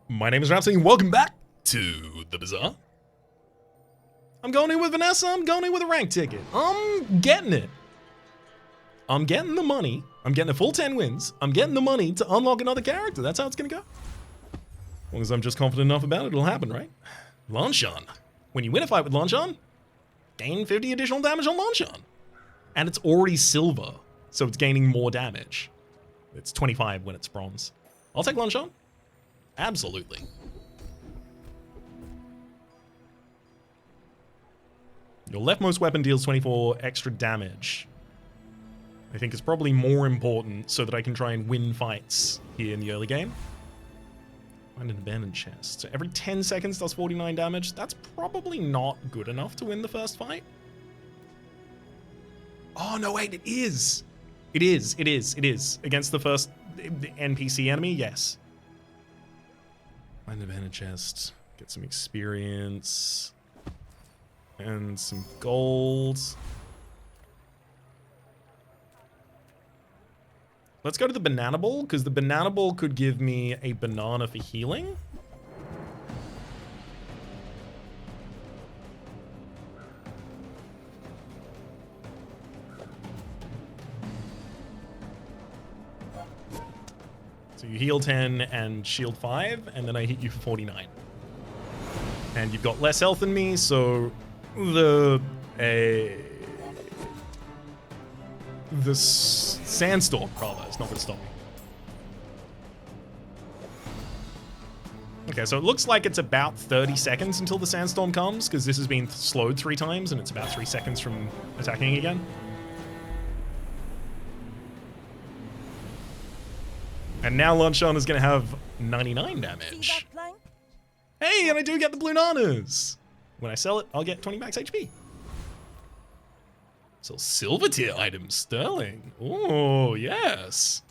My name is Rhapsody and welcome back to the Bazaar. I'm going in with Vanessa, I'm going in with a rank ticket. I'm getting it. I'm getting the money. I'm getting a full 10 wins. I'm getting the money to unlock another character. That's how it's gonna go. As long as I'm just confident enough about it, it'll happen, right? Lanchan. When you win a fight with Lanchan, gain 50 additional damage on Lanchan. And it's already silver, so it's gaining more damage. It's 25 when it's bronze. I'll take Lanchan. Absolutely. Your leftmost weapon deals 24 extra damage. I think it's probably more important so that I can try and win fights here in the early game. Find an abandoned chest. So every 10 seconds does 49 damage. That's probably not good enough to win the first fight. Oh, no, wait, it is. It is. Against the first NPC enemy, yes. Find an abandoned chest. Get some experience. And some gold. Let's go to the banana ball, because the banana ball could give me a banana for healing. So you heal 10 and shield 5, and then I hit you for 49. And you've got less health than me, so the sandstorm, rather, is not going to stop me. Okay, so it looks like it's about 30 seconds until the sandstorm comes, because this has been slowed 3 times, and it's about 3 seconds from attacking again. And now Lanchan is going to have 99 damage. Hey, and I do get the blue nanas. When I sell it, I'll get 20 max HP. So silver tier items, sterling. Oh, yes.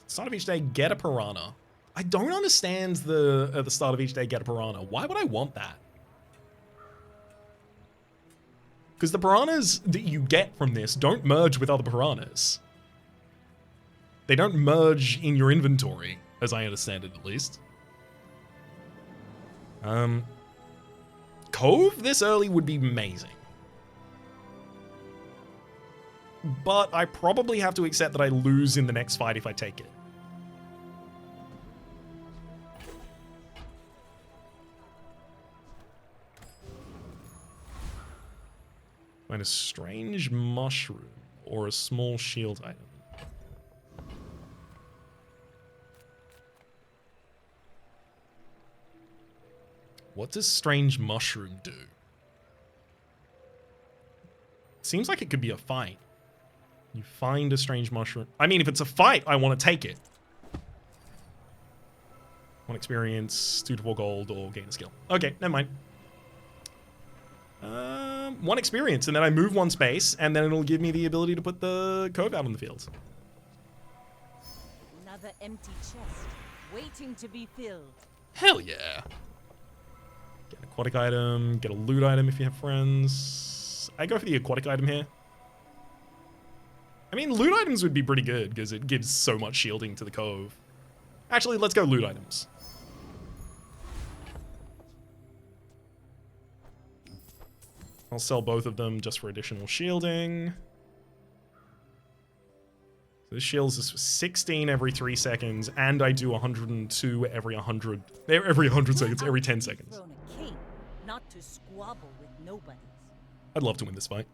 Start of each day, get a piranha. I don't understand the start of each day, get a piranha. Why would I want that? Because the piranhas that you get from this don't merge with other piranhas. They don't merge in your inventory, as I understand it at least. Cove this early would be amazing. But I probably have to accept that I lose in the next fight if I take it. Find a strange mushroom or a small shield item. What does strange mushroom do? Seems like it could be a fight. You find a strange mushroom. I mean, if it's a fight, I want to take it. 1 experience, 2 to 4 gold, or gain a skill. Okay, never mind. 1 experience, and then I move 1 space, and then it'll give me the ability to put the cove out on the field. Another empty chest, waiting to be filled. Hell yeah. Get an aquatic item, get a loot item if you have friends. I go for the aquatic item here. I mean, loot items would be pretty good, because it gives so much shielding to the cove. Actually, let's go loot items. I'll sell both of them just for additional shielding. So this shields us for 16 every 3 seconds, and I do 102 every 100 seconds, every 10 seconds. King, not to squabble with nobodies. I'd love to win this fight.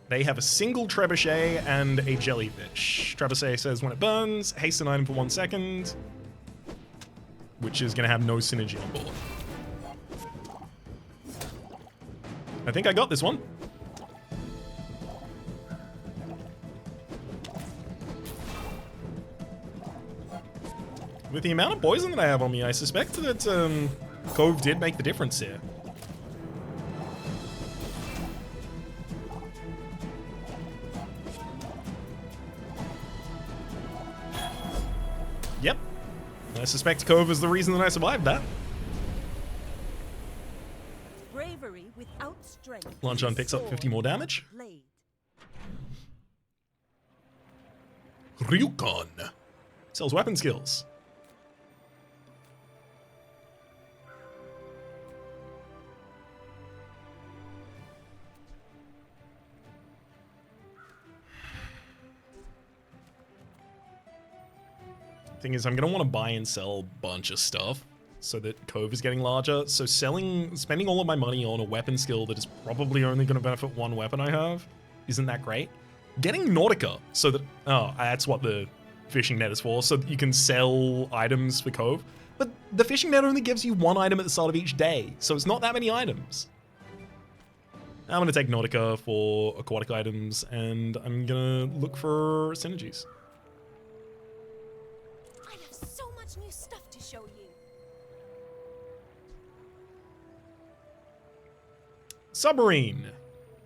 They have a single trebuchet and a jellyfish. Trebuchet says when it burns, haste an item for 1 second, which is going to have no synergy on board. I think I got this one. With the amount of poison that I have on me, I suspect that Cove did make the difference here. Yep. I suspect Cove is the reason that I survived that. Bravery without strength Lanchan is picks up 50 more damage. blade. Ryukon sells weapon skills. Thing is, I'm gonna want to buy and sell a bunch of stuff so that Cove is getting larger. So spending all of my money on a weapon skill that is probably only gonna benefit one weapon I have isn't that great. Getting Nautica so that, oh, that's what the fishing net is for, so that you can sell items for Cove. But the fishing net only gives you one item at the start of each day, so it's not that many items. I'm gonna take Nautica for aquatic items, and I'm gonna look for synergies. I have so much new stuff to show you. Submarine.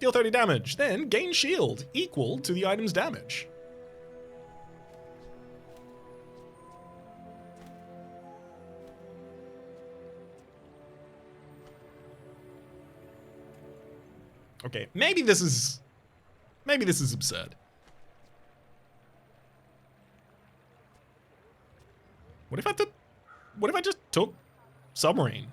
Deal 30 damage, then gain shield equal to the item's damage. Okay, maybe this is absurd. What if I just took submarine?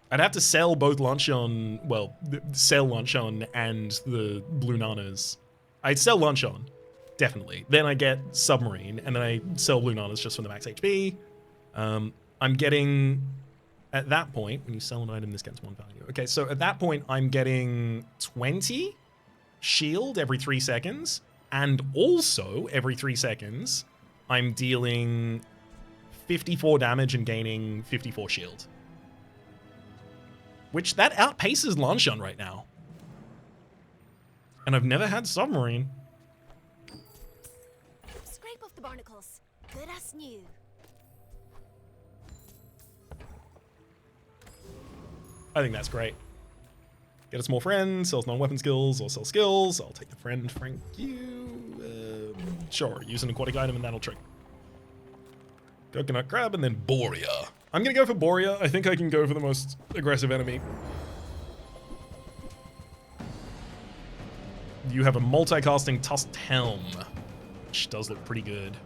I'd have to sell both Lanchan, well, sell Lanchan and the Blue Nanas. I'd sell Lanchan, definitely. Then I get submarine, and then I sell Blue Nanas just for the max HP. I'm getting, at that point, when you sell an item, this gets one value. Okay, so at that point, I'm getting 20 shield every 3 seconds, and also every 3 seconds, I'm dealing 54 damage and gaining 54 shield. Which, that outpaces Lanchan right now. And I've never had submarine. Scrape off the barnacles. Good as new. I think that's great. Get us more friends, sells non-weapon skills, or sell skills. I'll take the friend, thank you. Sure, use an aquatic item and that'll trick. Coconut crab and then Borea. I'm gonna go for Borea. I think I can go for the most aggressive enemy. You have a multi-casting tusked helm, which does look pretty good.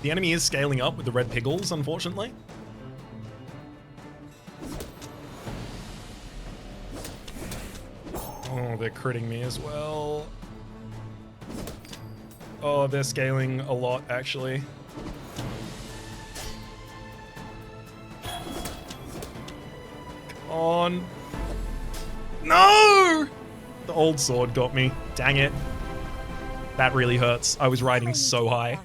The enemy is scaling up with the red piggles, unfortunately. Oh, they're critting me as well. Oh, they're scaling a lot, actually. Come on. No! The old sword got me. Dang it. That really hurts. I was riding so high.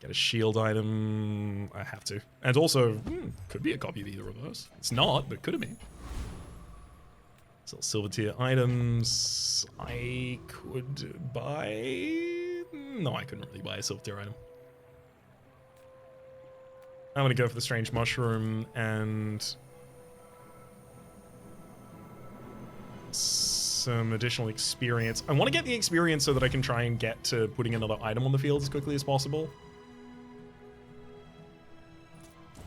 Get a shield item. I have to. And also, could be a copy of either of those. It's not, but could have been. Sell silver tier items. I could buy... No, I couldn't really buy a silver tier item. I'm going to go for the strange mushroom and some additional experience. I want to get the experience so that I can try and get to putting another item on the field as quickly as possible.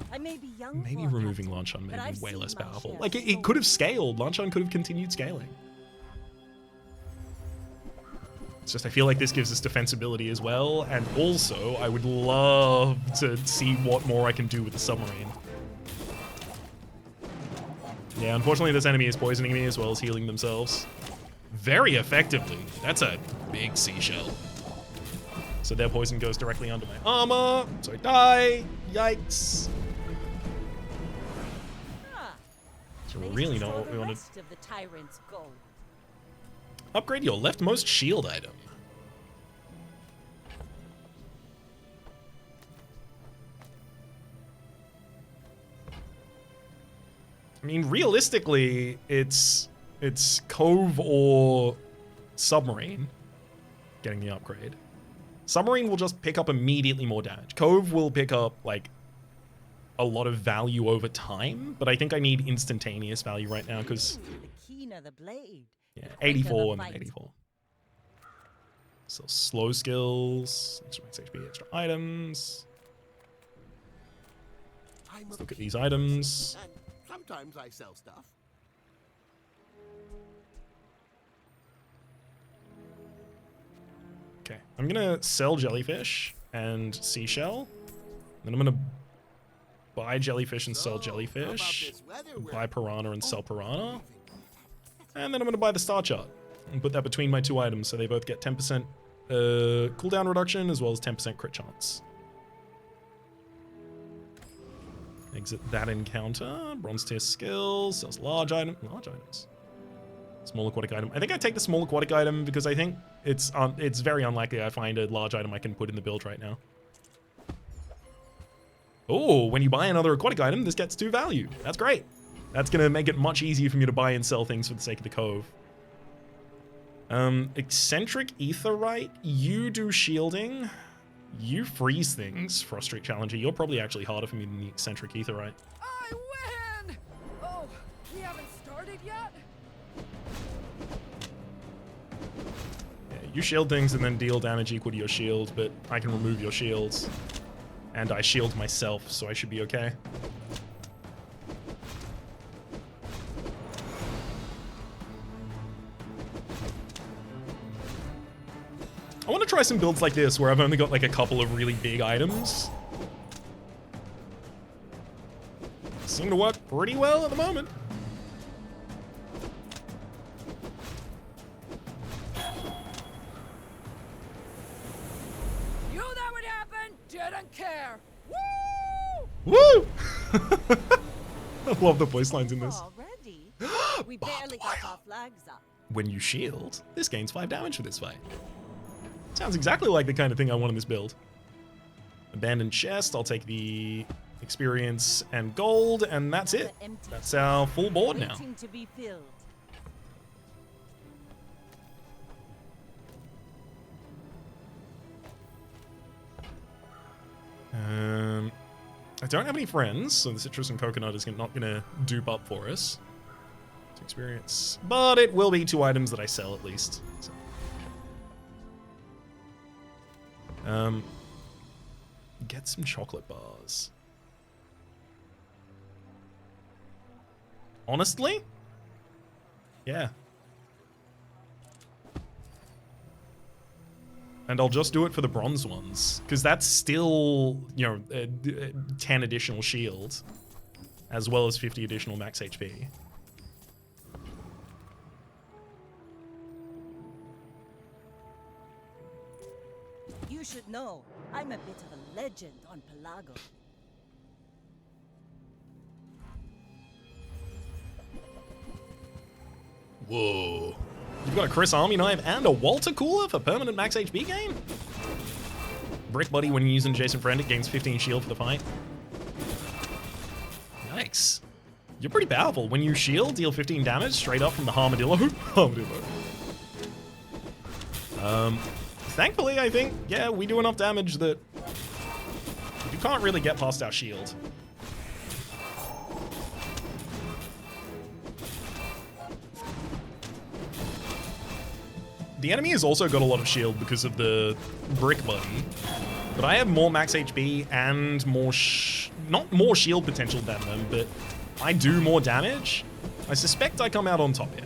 I may be young, Maybe Lord removing Captain, Lanchan but made I've me way seen less my powerful. share Like, of it could have scaled. Lanchan could have continued scaling. It's just I feel like this gives us defensibility as well, and also I would love to see what more I can do with the submarine. Yeah, unfortunately this enemy is poisoning me as well as healing themselves. Very effectively. That's a big seashell. So their poison goes directly under my armor, so I die. Yikes. So we really know what we want to... Of the tyrant's gold. Upgrade your leftmost shield item. I mean, realistically, it's Cove or Submarine getting the upgrade. Submarine will just pick up immediately more damage. Cove will pick up, like, a lot of value over time, but I think I need instantaneous value right now because... The keen of the blade. Yeah, quicker 84 the and then fight. 84. So slow skills, extra max HP, extra items. Let's look at these items. And sometimes I sell stuff. Okay, I'm gonna sell jellyfish and seashell. Then I'm gonna buy jellyfish and sell jellyfish. Buy piranha and sell piranha. And then I'm gonna buy the star chart and put that between my two items so they both get 10% cooldown reduction as well as 10% crit chance. Exit that encounter. Bronze tier skills. Sells large items. Small aquatic item. I think I take the small aquatic item because I think it's very unlikely I find a large item I can put in the build right now. Oh, when you buy another aquatic item, this gets 2 value. That's great. That's gonna make it much easier for me to buy and sell things for the sake of the cove. Eccentric Aetheryte. You do shielding. You freeze things, Frustrate Challenger. You're probably actually harder for me than the Eccentric Aetheryte. I win! Oh, we haven't started yet? Yeah, you shield things and then deal damage equal to your shield, but I can remove your shields. And I shield myself, so I should be okay. I want to try some builds like this where I've only got like a couple of really big items. Seem to work pretty well at the moment. Knew that would happen, didn't care. Woo! Woo! I love the voice lines in this. Already? We barely got our flags up. When you shield, this gains 5 damage for this fight. Sounds exactly like the kind of thing I want in this build. Abandoned chest, I'll take the experience and gold, and that's it. That's our full board now. Waiting to be filled. I don't have any friends, so the citrus and coconut is not going to dupe up for us. To experience. But it will be 2 items that I sell at least. So. Get some chocolate bars. Honestly? Yeah. And I'll just do it for the bronze ones, because that's still, you know, 10 additional shield, as well as 50 additional max HP. You should know, I'm a bit of a legend on Pelago. Whoa. You've got a Chris Army Knife and a Walter Cooler for permanent max HP gain? Brick Buddy, when you use an adjacent friend, it gains 15 shield for the fight. Nice. You're pretty powerful. When you shield, deal 15 damage straight up from the Armadillo. Thankfully, I think, yeah, we do enough damage that you can't really get past our shield. The enemy has also got a lot of shield because of the Brick Buddy, but I have more max HP and more not more shield potential than them, but I do more damage. I suspect I come out on top here.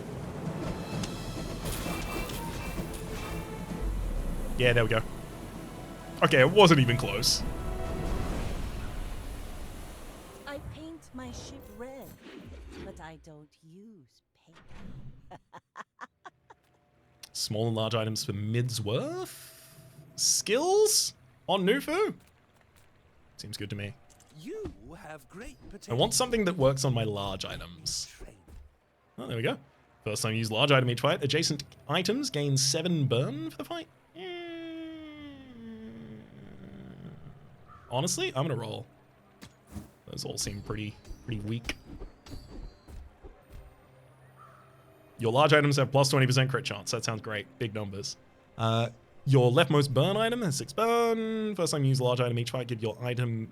Yeah, there we go. Okay, it wasn't even close. I paint my ship red, but I don't use paint. Small and large items for Midsworth. Skills on Nufu. Seems good to me. You have great I potential. want something that works on my large items. Oh, there we go. First time you use large item each fight. Adjacent items gain 7 burn for the fight. Honestly, I'm gonna roll. Those all seem pretty weak. Your large items have plus 20% crit chance. That sounds great. Big numbers. Your leftmost burn item has 6 burn. First time you use a large item each fight, give your items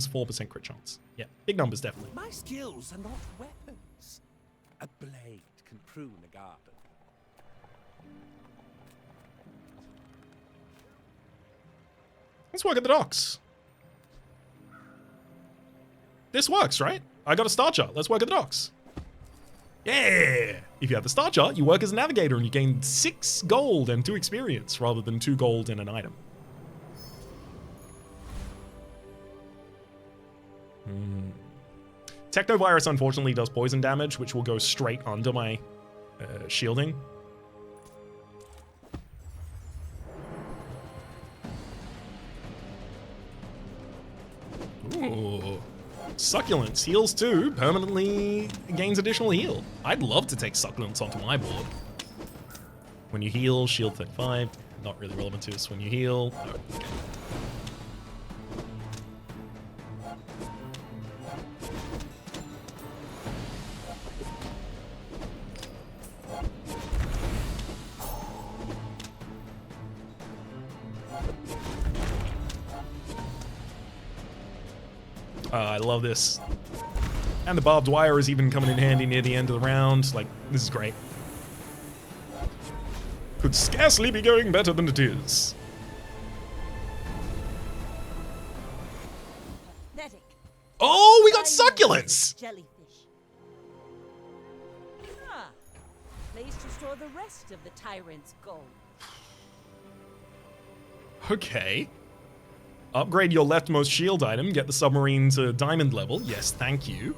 4% crit chance. Yeah, big numbers definitely. My skills are not weapons. A blade can prune a garden. Let's work at the docks. This works, right? I got a star chart. Let's work at the docks. Yeah! If you have the star chart, you work as a navigator and you gain 6 gold and 2 experience rather than 2 gold and an item. Technovirus unfortunately does poison damage, which will go straight under my shielding. Ooh. Succulents heals too, permanently gains additional heal. I'd love to take Succulents onto my board. When you heal, shield 35. Not really relevant to us when you heal. No, okay. I love this. And the barbed wire is even coming in handy near the end of the round. Like, this is great. Could scarcely be going better than it is. Pathetic. Oh, we got I succulents! Jellyfish. Ah, place to store the rest of the tyrant's gold. Okay. Upgrade your leftmost shield item. Get the submarine to diamond level. Yes, thank you.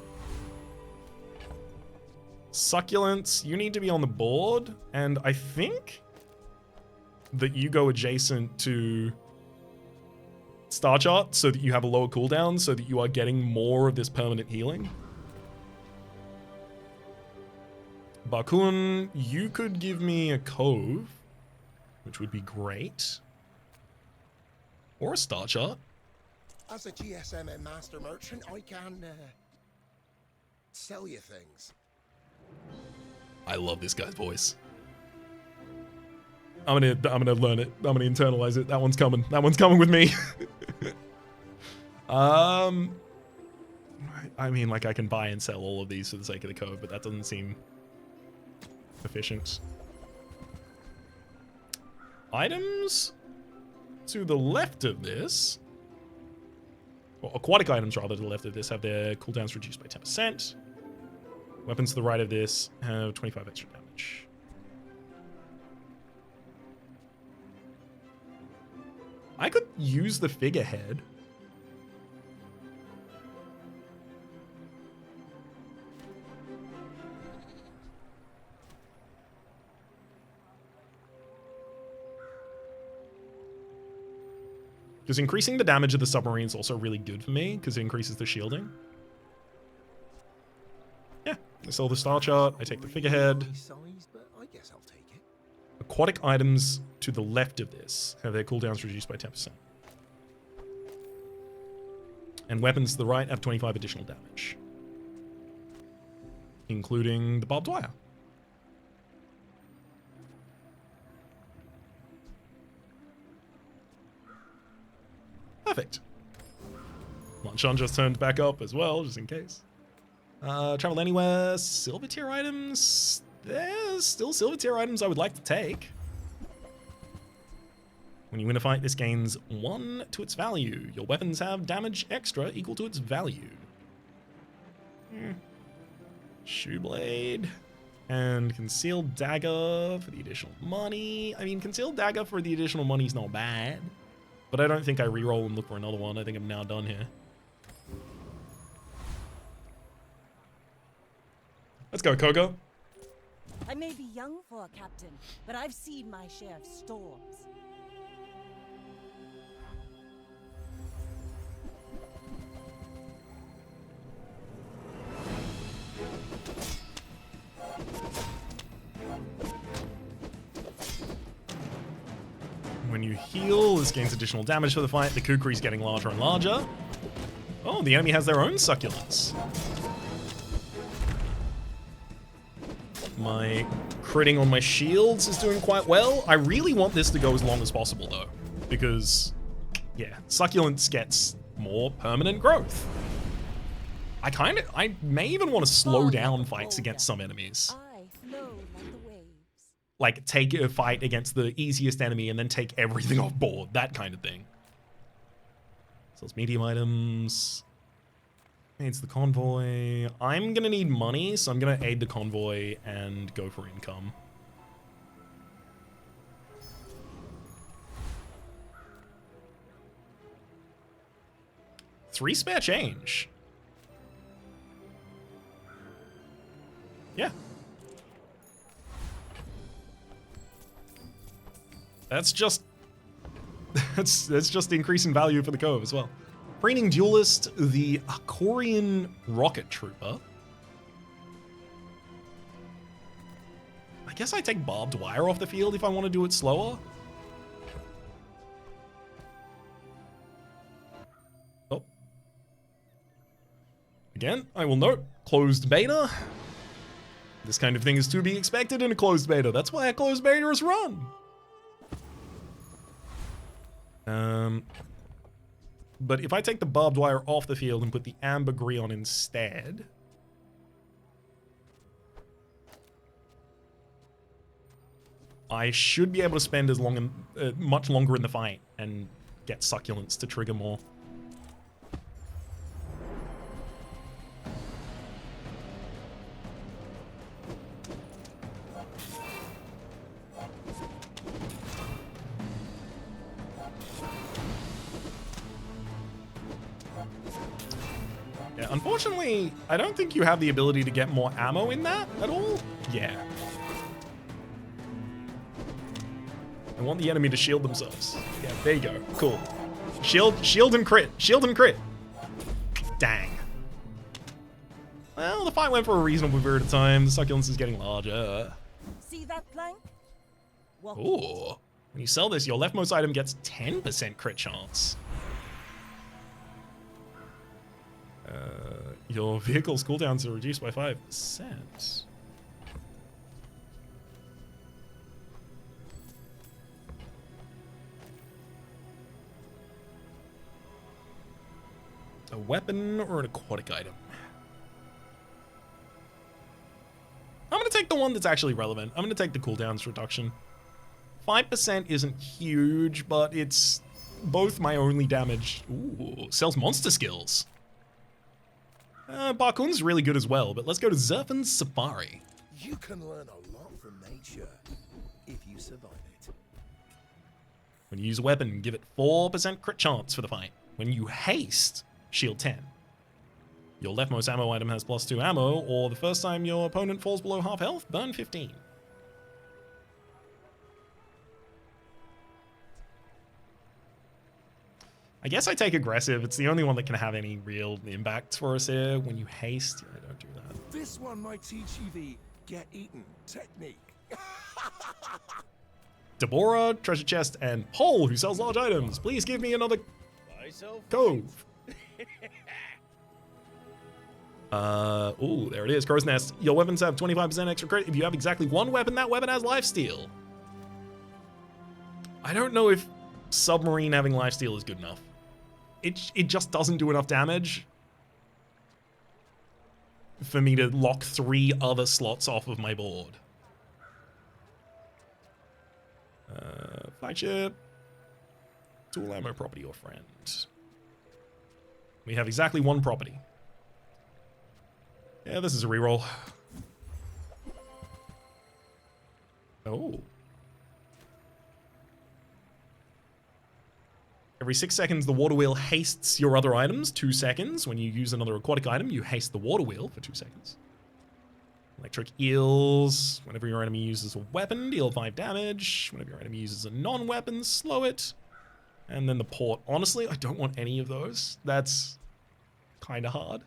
Succulents, you need to be on the board. And I think that you go adjacent to Star Chart so that you have a lower cooldown so that you are getting more of this permanent healing. Bakun, you could give me a cove, which would be great. Or a Star Chart. As a GSM and master merchant, I can sell you things. I love this guy's voice. I'm gonna learn it. I'm gonna internalize it. That one's coming. That one's coming with me. I mean, like, I can buy and sell all of these for the sake of the code, but that doesn't seem efficient. Items to the left of this, or aquatic items rather to the left of this, have their cooldowns reduced by 10%. Weapons to the right of this have 25 extra damage. I could use the figurehead. Because increasing the damage of the submarine is also really good for me, because it increases the shielding. Yeah, I sell the star chart, I take the figurehead. Size, but I guess I'll take it. Aquatic items to the left of this have their cooldowns reduced by 10%. And weapons to the right have 25 additional damage. Including the barbed wire. Perfect. Lanchan just turned back up as well, just in case. Travel anywhere. Silver tier items. There's still silver tier items I would like to take. When you win a fight, this gains 1 to its value. Your weapons have damage extra equal to its value. Shoeblade. And concealed dagger for the additional money. I mean, concealed dagger for the additional money is not bad. But I don't think I reroll and look for another one. I think I'm now done here. Let's go, Koga. I may be young for a captain, but I've seen my share of storms. When you heal, this gains additional damage for the fight. The Kukri's getting larger and larger. Oh, the enemy has their own succulents. My critting on my shields is doing quite well. I really want this to go as long as possible, though. Because, yeah, succulents gets more permanent growth. I may even want to slow down fights against some enemies. I flow like the waves. Like, take a fight against the easiest enemy and then take everything off board. That kind of thing. Sells medium items. Aids the convoy. I'm gonna need money, so I'm gonna aid the convoy and go for income. Three spare change. Yeah. That's just that's just increasing value for the cove as well. Preening duelist, the Akorian rocket trooper. I guess I take barbed wire off the field if I want to do it slower. Oh. Again, I will note, closed beta. This kind of thing is to be expected in a closed beta. That's why a closed beta is run. But if I take the barbed wire off the field and put the ambergris on instead, I should be able to spend much longer in the fight and get succulents to trigger more. Unfortunately, I don't think you have the ability to get more ammo in that at all. Yeah. I want the enemy to shield themselves. Yeah, there you go. Cool. Shield and crit. Shield and crit. Dang. Well, the fight went for a reasonable period of time. The succulence is getting larger. See that plank? Walk it. Ooh. When you sell this, your leftmost item gets 10% crit chance. Your vehicle's cooldowns are reduced by 5%. A weapon or an aquatic item? I'm going to take the one that's actually relevant. I'm going to take the cooldowns reduction. 5% isn't huge, but it's both my only damage. Ooh, sells monster skills. Barkun's really good as well, but let's go to Zerfin's Safari. You can learn a lot from nature if you survive it. When you use a weapon, give it 4% crit chance for the fight. When you haste, shield 10. Your leftmost ammo item has +2 ammo, or the first time your opponent falls below half health, burn 15. I guess I take aggressive. It's the only one that can have any real impact for us here. When you haste, I don't do that. This one might teach you the get eaten technique. Deborah, treasure chest, and Paul, who sells large items. Please give me another cove. Ooh, there it is, Crow's Nest. Your weapons have 25% extra crit. If you have exactly one weapon, that weapon has Lifesteal. I don't know if submarine having Lifesteal is good enough. It just doesn't do enough damage for me to lock 3 other slots off of my board. Flagship. Tool, ammo, property, or friend. We have exactly 1 property. Yeah, this is a reroll. Oh. Every 6 seconds, the water wheel hastes your other items, 2 seconds. When you use another aquatic item, you haste the water wheel for 2 seconds. Electric eels. Whenever your enemy uses a weapon, deal 5 damage. Whenever your enemy uses a non-weapon, slow it. And then the port. Honestly, I don't want any of those. That's kind of hard.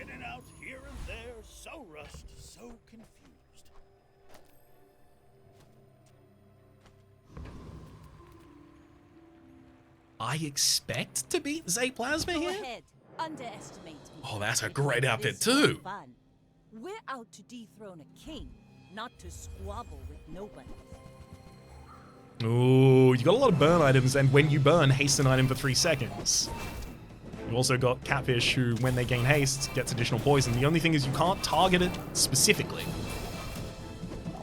In and out, here and there, so rushed, so confused. I expect to beat Zay Plasma Go here? ahead. Underestimate me. Oh, that's a great outfit This is too. fun. We're out to dethrone a king, not to squabble with nobody. Ooh, you got a lot of burn items, and when you burn, haste an item for 3 seconds. You also got Catfish, who, when they gain haste, gets additional poison. The only thing is you can't target it specifically.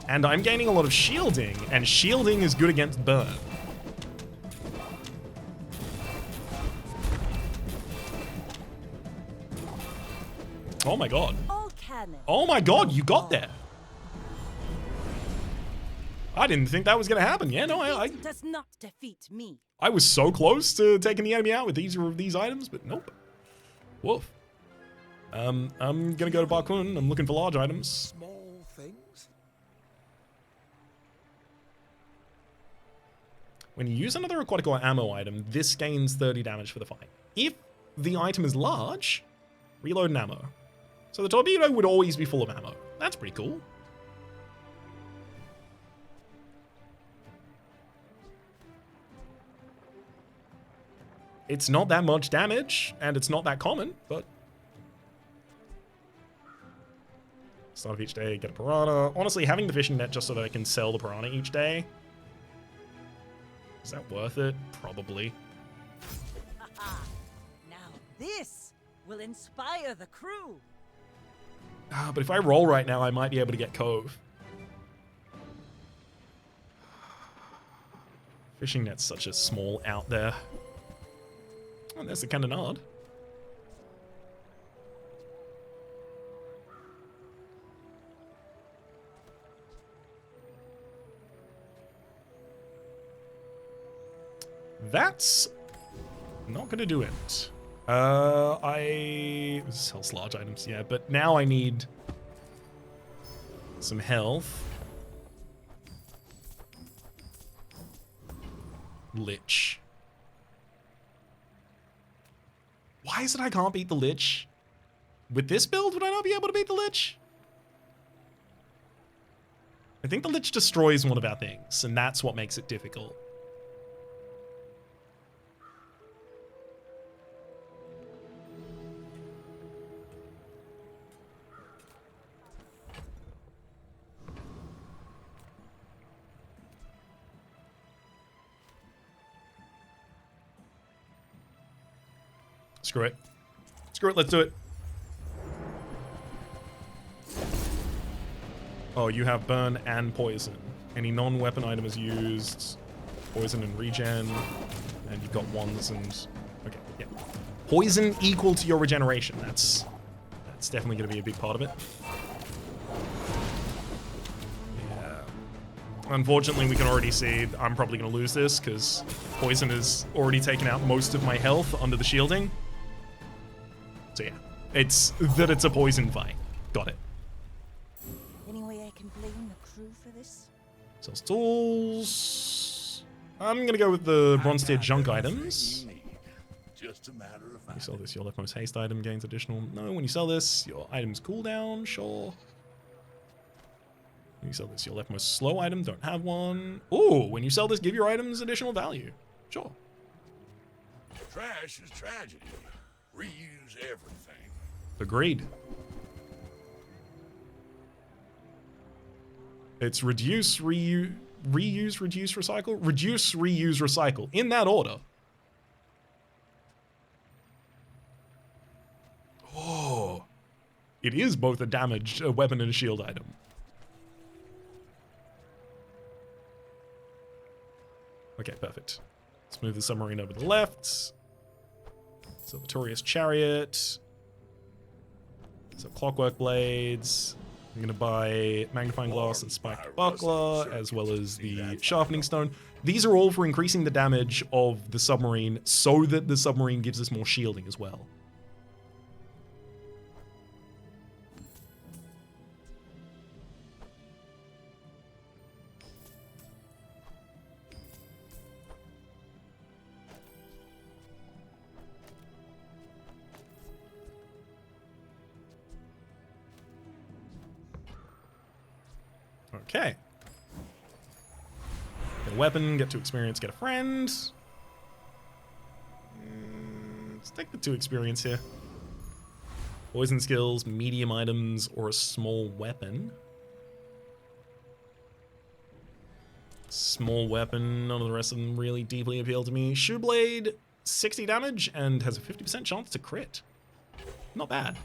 And I'm gaining a lot of shielding, and shielding is good against burn. Oh my god. All cannon. Oh my god, you got there. I didn't think that was gonna happen. Yeah, no, It does not defeat me. I was so close to taking the enemy out with these items, but nope. Woof. I'm gonna go to Barkun. I'm looking for large items. Small things? When you use another aquatic or ammo item, this gains 30 damage for the fight. If the item is large, reload an ammo. So the torpedo would always be full of ammo. That's pretty cool. It's not that much damage, and it's not that common, but... Start of each day, get a piranha. Honestly, having the fishing net just so that I can sell the piranha each day. Is that worth it? Probably. Now this will inspire the crew. But if I roll right now, I might be able to get Cove. Fishing net's such a small out there. Oh, there's the cannonade. That's not gonna do it. I sells large items, yeah, but now I need some health. Lich. Why is it I can't beat the Lich? With this build, would I not be able to beat the Lich? I think the Lich destroys one of our things, and that's what makes it difficult. Screw it. Screw it, let's do it. Oh, you have burn and poison. Any non-weapon item is used. Poison and regen. And you've got ones and... Okay, yeah. Poison equal to your regeneration. That's definitely going to be a big part of it. Yeah. Unfortunately, we can already see I'm probably going to lose this because poison has already taken out most of my health under the shielding. So yeah, it's a poison fight. Got it. Any way I can blame the crew for this? Sells tools. I'm gonna go with the bronze tier junk items. Just a matter of When you sell this, your leftmost haste item gains additional. No, when you sell this, your items cooldown. Sure. When you sell this, your leftmost slow item, don't have one. Ooh, when you sell this, give your items additional value. Sure. Trash is tragedy. Reuse everything. Agreed. It's reduce, reuse, reduce, recycle? Reduce, reuse, recycle. In that order. Oh. It is both a damage, a weapon, and a shield item. Okay, perfect. Let's move the submarine over to the left. So Victorious Chariot. So Clockwork Blades. I'm going to buy Magnifying Glass and Spiked Buckler, as well as the Sharpening Stone. These are all for increasing the damage of the submarine so that the submarine gives us more shielding as well. Okay. Get a weapon, get 2 experience, get a friend. Let's take the 2 experience here. Poison skills, medium items, or a small weapon. Small weapon, none of the rest of them really deeply appeal to me. Shoeblade, 60 damage, and has a 50% chance to crit. Not bad.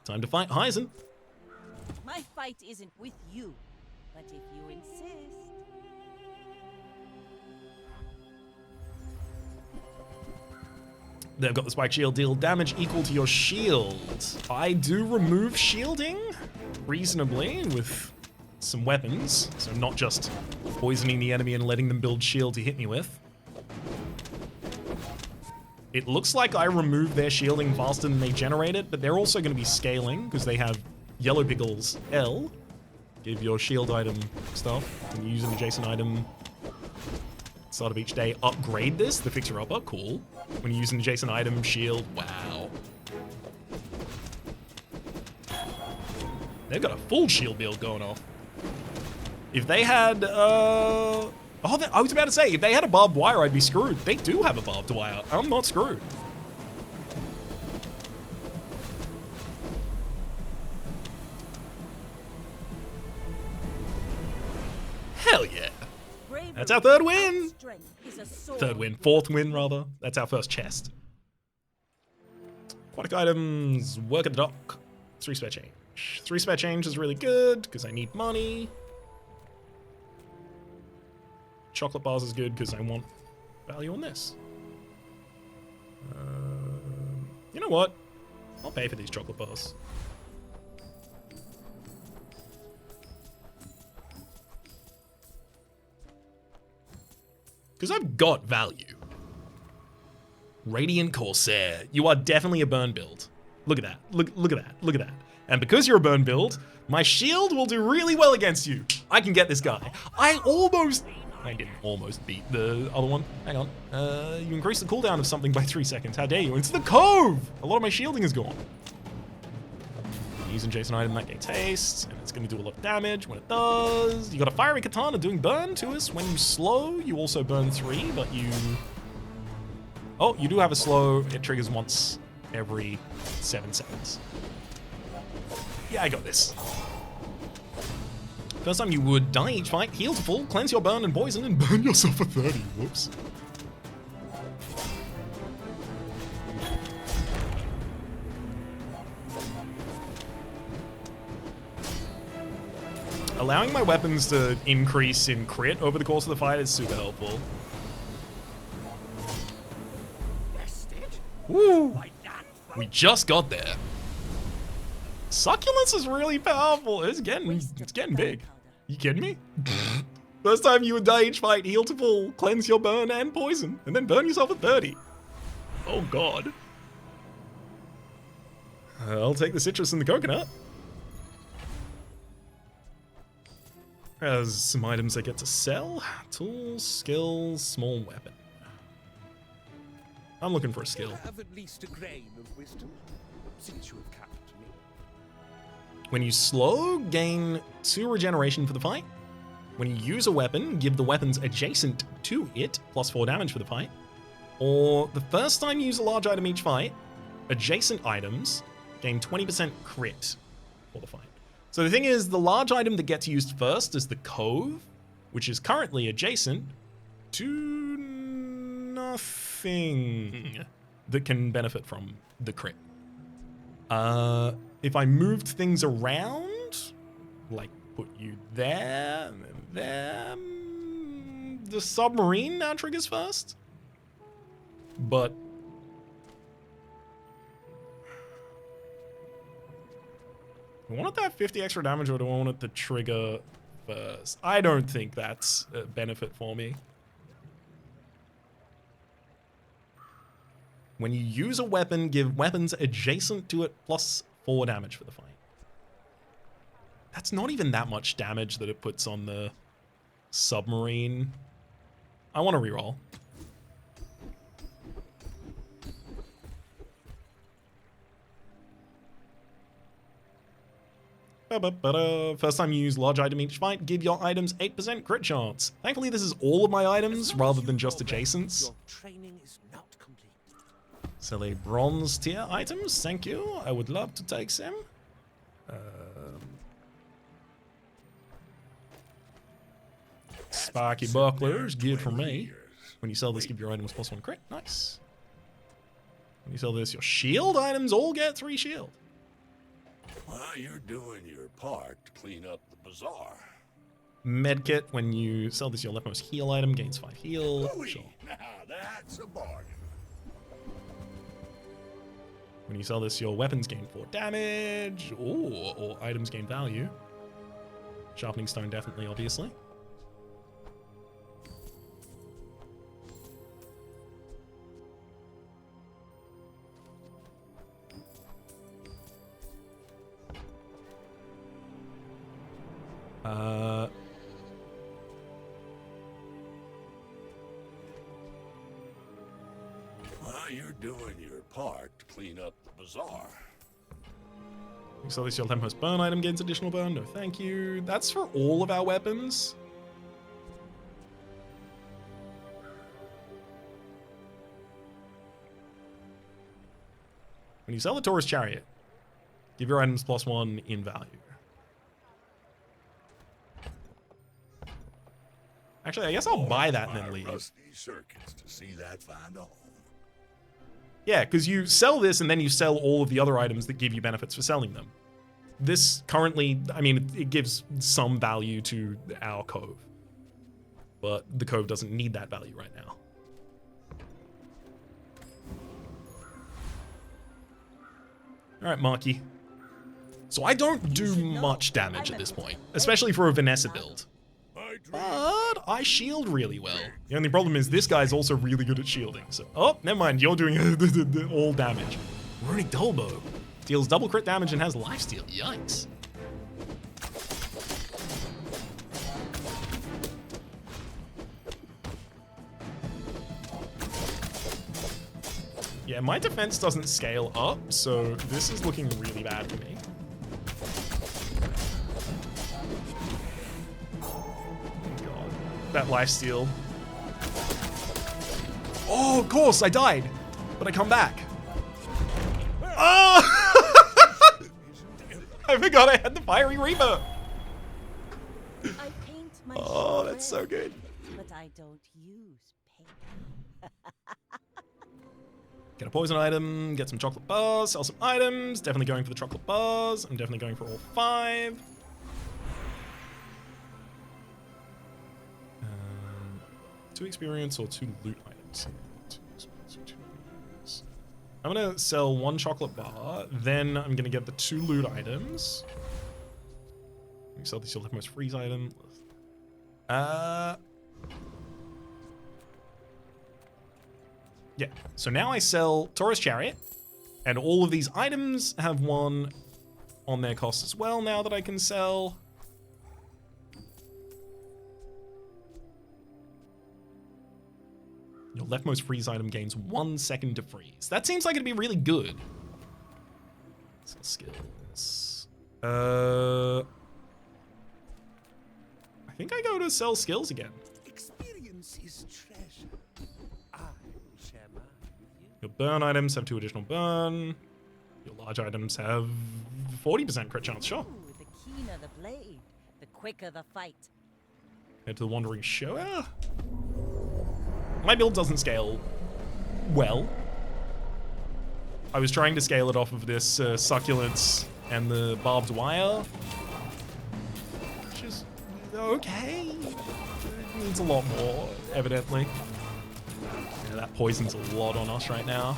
Time to fight Hyzen. My fight isn't with you, but if you insist. They've got the spike shield, deal damage equal to your shield. I do remove shielding reasonably with some weapons, so not just poisoning the enemy and letting them build shield to hit me with. It looks like I remove their shielding faster than they generate it, but they're also going to be scaling because they have Yellow Pickles L. Give your shield item stuff. When you use an adjacent item, start of each day, upgrade this, the fixer-upper, cool. When you use an adjacent item, shield, wow. They've got a full shield build going off. If they had, I was about to say, if they had a barbed wire, I'd be screwed. They do have a barbed wire. I'm not screwed. Hell yeah. That's our third win. Third win. Fourth win, rather. That's our first chest. Aquatic items. Work at the dock. 3 spare change. 3 spare change is really good because I need money. Chocolate bars is good because I want value on this. You know what? I'll pay for these chocolate bars. Because I've got value. Radiant Corsair. You are definitely a burn build. Look at that. Look at that. Look at that. And because you're a burn build, my shield will do really well against you. I can get this guy. I didn't almost beat the other one. Hang on. You increase the cooldown of something by 3 seconds. How dare you? It's the Cove! A lot of my shielding is gone. Use an adjacent item that gains haste, and it's going to do a lot of damage when it does. You got a fiery katana doing burn to us. When you slow, you also burn 3, but you... Oh, you do have a slow. It triggers once every 7 seconds. Yeah, I got this. First time you would die each fight, heal to full, cleanse your burn and poison, and burn yourself for 30. Whoops. Allowing my weapons to increase in crit over the course of the fight is super helpful. Woo! We just got there. Succulence is really powerful. It's getting big. You kidding me? First time you would die each fight, heal to full, cleanse your burn and poison, and then burn yourself at 30. Oh god. I'll take the citrus and the coconut. Has some items I get to sell. Tools, skills, small weapon. I'm looking for a skill. Have at least a grain of wisdom, since you have capped me. When you slow, gain 2 regeneration for the fight. When you use a weapon, give the weapons adjacent to it plus 4 damage for the fight. Or the first time you use a large item each fight, adjacent items gain 20% crit for the fight. So the thing is, the large item that gets used first is the Cove, which is currently adjacent to nothing that can benefit from the crit. If I moved things around, like put you there, and then there, the submarine now triggers first. But do I want that 50 extra damage or do I want it to trigger first? I don't think that's a benefit for me. When you use a weapon, give weapons adjacent to it plus 4 damage for the fight. That's not even that much damage that it puts on the submarine. I want to reroll. First time you use large item each fight, give your items 8% crit chance. Thankfully, this is all of my items rather than just adjacents. Your training is not complete. Sell a bronze tier items, thank you. I would love to take some. Sparky bucklers, good for me. When you sell this, give your items plus 1 crit. Nice. When you sell this, your shield items all get 3 shield. Well, you're doing your part to clean up the bazaar. Medkit, when you sell this, your leftmost heal item gains 5 heal. Ooh, Sure. now that's a bargain. When you sell this, your weapons gain 4 damage, or items gain value. Sharpening stone, definitely, obviously. Well, you're doing your part to clean up the bazaar. So this your leftmost burn item gains additional burn. No, thank you. That's for all of our weapons. When you sell the Taurus Chariot, give your items +1 in value. Actually, I guess I'll buy that and then leave. Rusty circuits to see that find a home. Yeah, because you sell this and then you sell all of the other items that give you benefits for selling them. This currently, I mean, it gives some value to our cove, but the cove doesn't need that value right now. All right, Marky. So I don't do much damage at this point, especially for a Vanessa build. But I shield really well. The only problem is this guy's also really good at shielding. So, oh, never mind. You're doing all damage. Runic Double deals double crit damage and has lifesteal. Yikes. Yeah, my defense doesn't scale up, so this is looking really bad for me. That lifesteal. Oh, of course, I died. But I come back. Oh! I forgot I had the Fiery Reaper. I paint my Oh, ship that's so red, good. But I don't use paint. Get a poison item, get some chocolate bars, sell some items. Definitely going for the chocolate bars. I'm definitely going for all 5. 2 experience or 2 loot items. I'm gonna sell 1 chocolate bar, then I'm gonna get the 2 loot items. You sell this, you'll have most freeze item. Yeah, so now I sell Taurus Chariot, and all of these items have 1 on their cost as well now that I can sell. Your leftmost freeze item gains 1 second to freeze. That seems like it'd be really good. Sell skills. I think I go to sell skills again. Experience is treasure. I will share mine with you. Your burn items have 2 additional burn. Your large items have 40% crit chance, sure. Ooh, the keener the blade, the quicker the fight. Head to the Wandering Shower. My build doesn't scale well. I was trying to scale it off of this succulents and the barbed wire, which is okay. It needs a lot more, evidently. Yeah, that poison's a lot on us right now.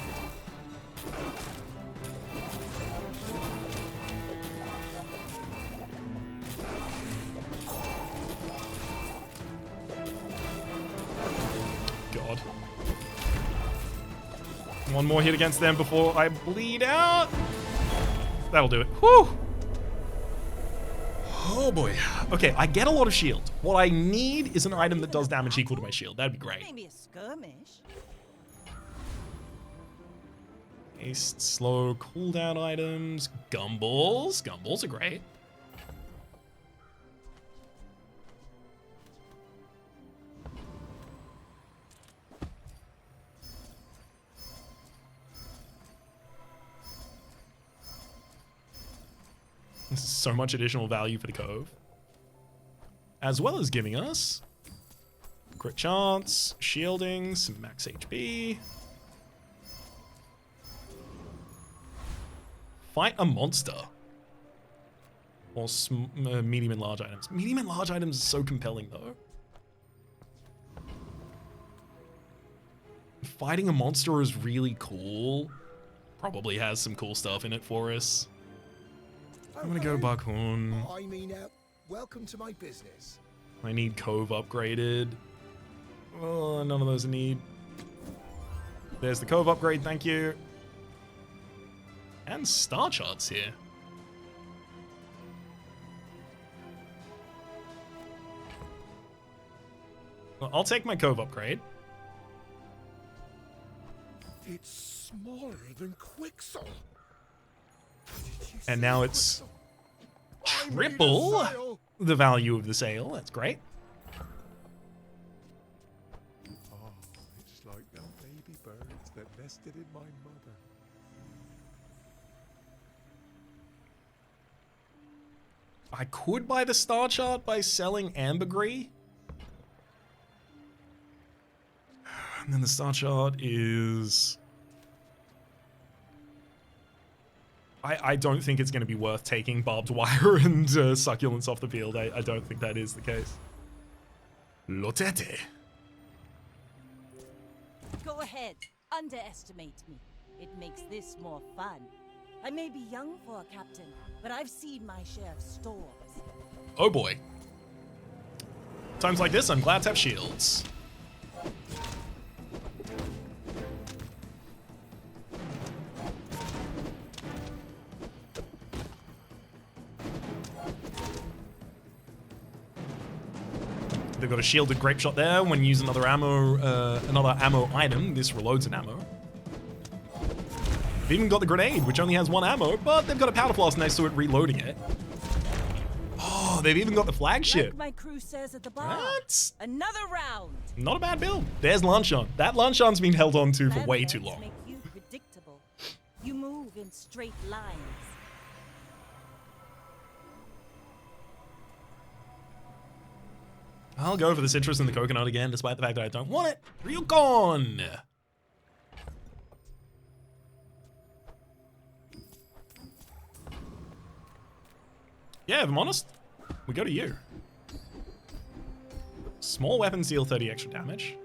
God. 1 more hit against them before I bleed out. That'll do it. Whew. Oh boy. Okay, I get a lot of shield. What I need is an item that does damage equal to my shield. That'd be great. Maybe a skirmish. Haste, slow, cooldown items, gumballs. Gumballs are great. This is so much additional value for the Cove. As well as giving us crit chance, shielding, some max HP. Fight a monster. Or medium and large items. Medium and large items are so compelling though. Fighting a monster is really cool. probably has some cool stuff in it for us. I'm gonna go Buckhorn. I mean, welcome to my business. I need Cove upgraded. Oh, none of those I need. There's the Cove upgrade, thank you. And Star Chart's here. Well, I'll take my Cove upgrade. It's smaller than Quixel. And now it's triple the value of the sail. That's great. Oh, it's like them baby birds that nested in my mother. I could buy the Star Chart by selling ambergris. And then the Star Chart is... I don't think it's going to be worth taking barbed wire and succulents off the field. I don't think that is the case. Lotete. Go ahead, underestimate me. It makes this more fun. I may be young for a captain, but I've seen my share of storms. Oh boy. Times like this, I'm glad to have shields. They've got a shielded grape shot there. When you use another ammo item, this reloads an ammo. They've even got the grenade, which only has 1 ammo, but they've got a powder flask next to it, reloading it. Oh, they've even got the flagship. Like my crew says at the bar. That's Another round. not a bad build. There's Lanchon. That Lanchon's been held on to for way too Landlords long. Make you predictable. You move in straight lines. I'll go for the citrus and the coconut again, despite the fact that I don't want it. Ryukon! Yeah, if I'm honest, we go to you. Small weapons deal 30 extra damage.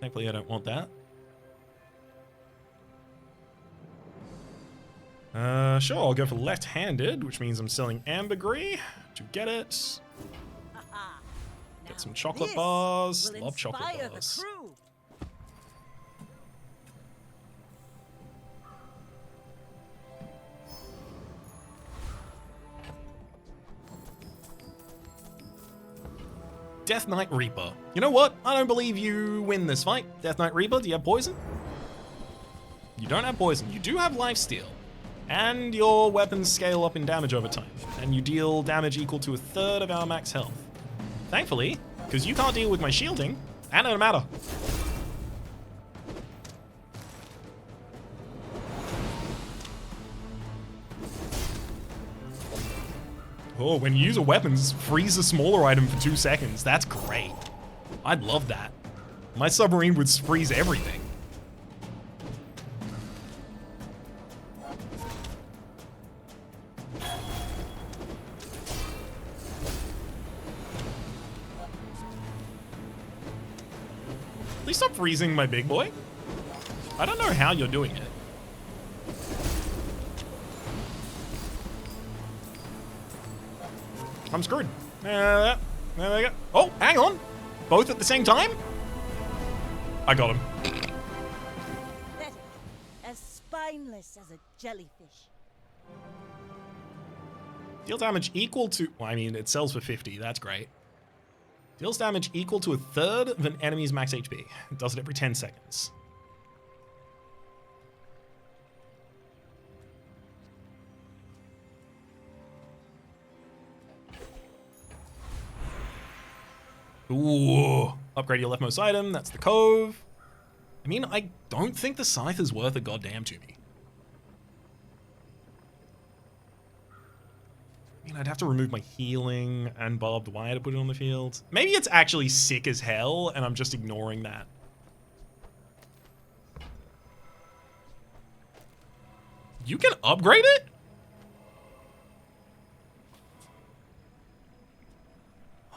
Thankfully, I don't want that. Sure, I'll go for left-handed, which means I'm selling ambergris to get it. Get some chocolate bars. Love chocolate bars. Death Knight Reaper. You know what? I don't believe you win this fight. Death Knight Reaper, do you have poison? You don't have poison. You do have Lifesteal. And your weapons scale up in damage over time. And you deal damage equal to 1/3 of our max health. Thankfully, because you can't deal with my shielding, and it don't matter. Oh, when you use a weapons, freeze a smaller item for 2 seconds. That's great. I'd love that. My submarine would freeze everything. Please stop freezing my big boy. I don't know how you're doing it. I'm screwed. There we go. Oh, hang on. Both at the same time? I got him. Pathetic, as spineless as a jellyfish. Deal damage equal to... Well, I mean, it sells for 50. That's great. Deals damage equal to 1/3 of an enemy's max HP. It does it every 10 seconds. Ooh. Upgrade your leftmost item. That's the Cove. I mean, I don't think the Scythe is worth a goddamn to me. I mean, I'd have to remove my healing and barbed wire to put it on the field. Maybe it's actually sick as hell, and I'm just ignoring that. You can upgrade it?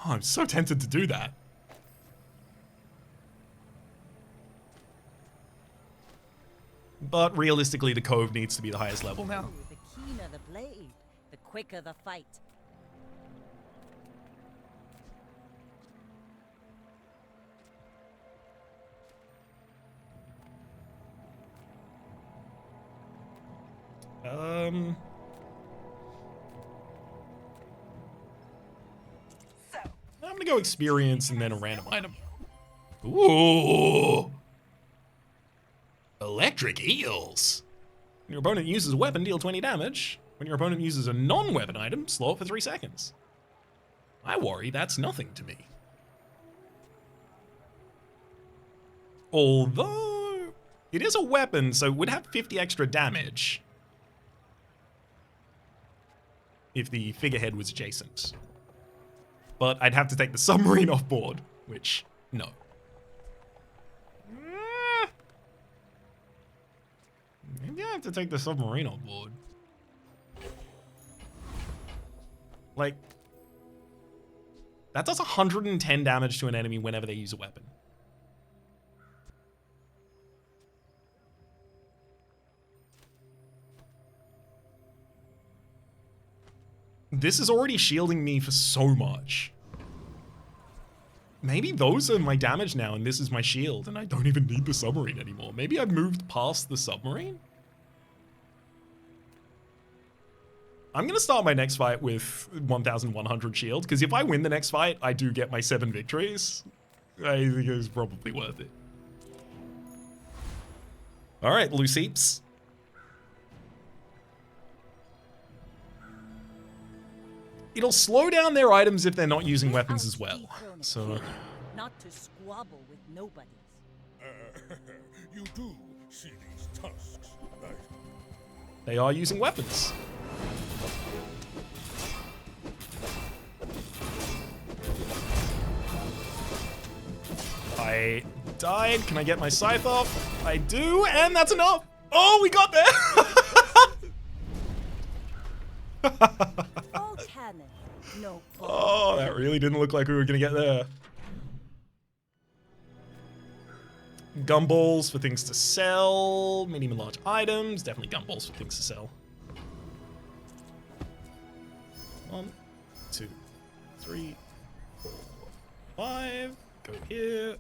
Oh, I'm so tempted to do that. but realistically, the Cove needs to be the highest level now. Ooh, the keener the blade, the quicker the fight. I'm gonna go experience and then a random item. Ooh! Electric eels. When your opponent uses a weapon, deal 20 damage. When your opponent uses a non-weapon item, slow it for 3 seconds. I worry that's nothing to me. Although, it is a weapon, so it would have 50 extra damage if the figurehead was adjacent. But I'd have to take the submarine off board, which, no. Maybe I have to take the submarine on board. Like, that does 110 damage to an enemy whenever they use a weapon. This is already shielding me for so much. Maybe those are my damage now and this is my shield and I don't even need the submarine anymore. Maybe I've moved past the submarine? I'm going to start my next fight with 1100 shield, because if I win the next fight, I do get my 7 victories. I think it's probably worth it. Alright, loose heaps. It'll slow down their items if they're not using weapons as well. So, Not to squabble with nobodies. You do see these tusks, right? they are using weapons. I died. Can I get my scythe off? I do, and that's enough. Oh, we got there. All cannon, no ball. Oh, that really didn't look like we were gonna get there. Gumballs for things to sell. Medium and large items. Definitely gumballs for things to sell. 1, 2, 3, 4, 5. Go here.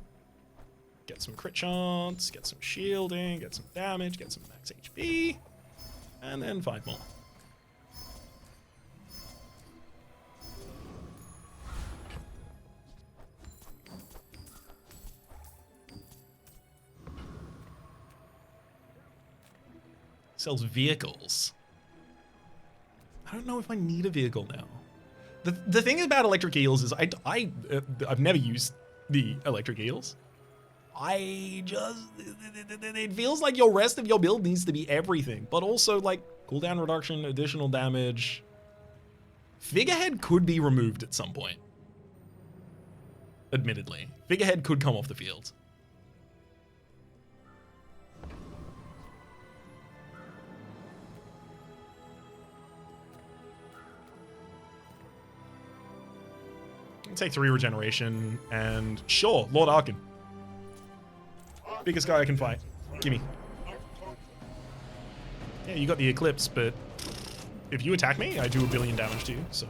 Get some crit chance. Get some shielding. Get some damage. Get some max HP. And then 5 more. Sells vehicles. I don't know if I need a vehicle now. The thing about electric eels is I've never used the electric eels. It feels like your rest of your build needs to be everything, but also like cooldown reduction, additional damage. Figurehead could be removed at some point. Admittedly, Figurehead could come off the field. Take 3 regeneration, and sure, Lord Arkin. Biggest guy I can fight. Gimme. Yeah, you got the Eclipse, but if you attack me, I do 1 billion damage to you, so.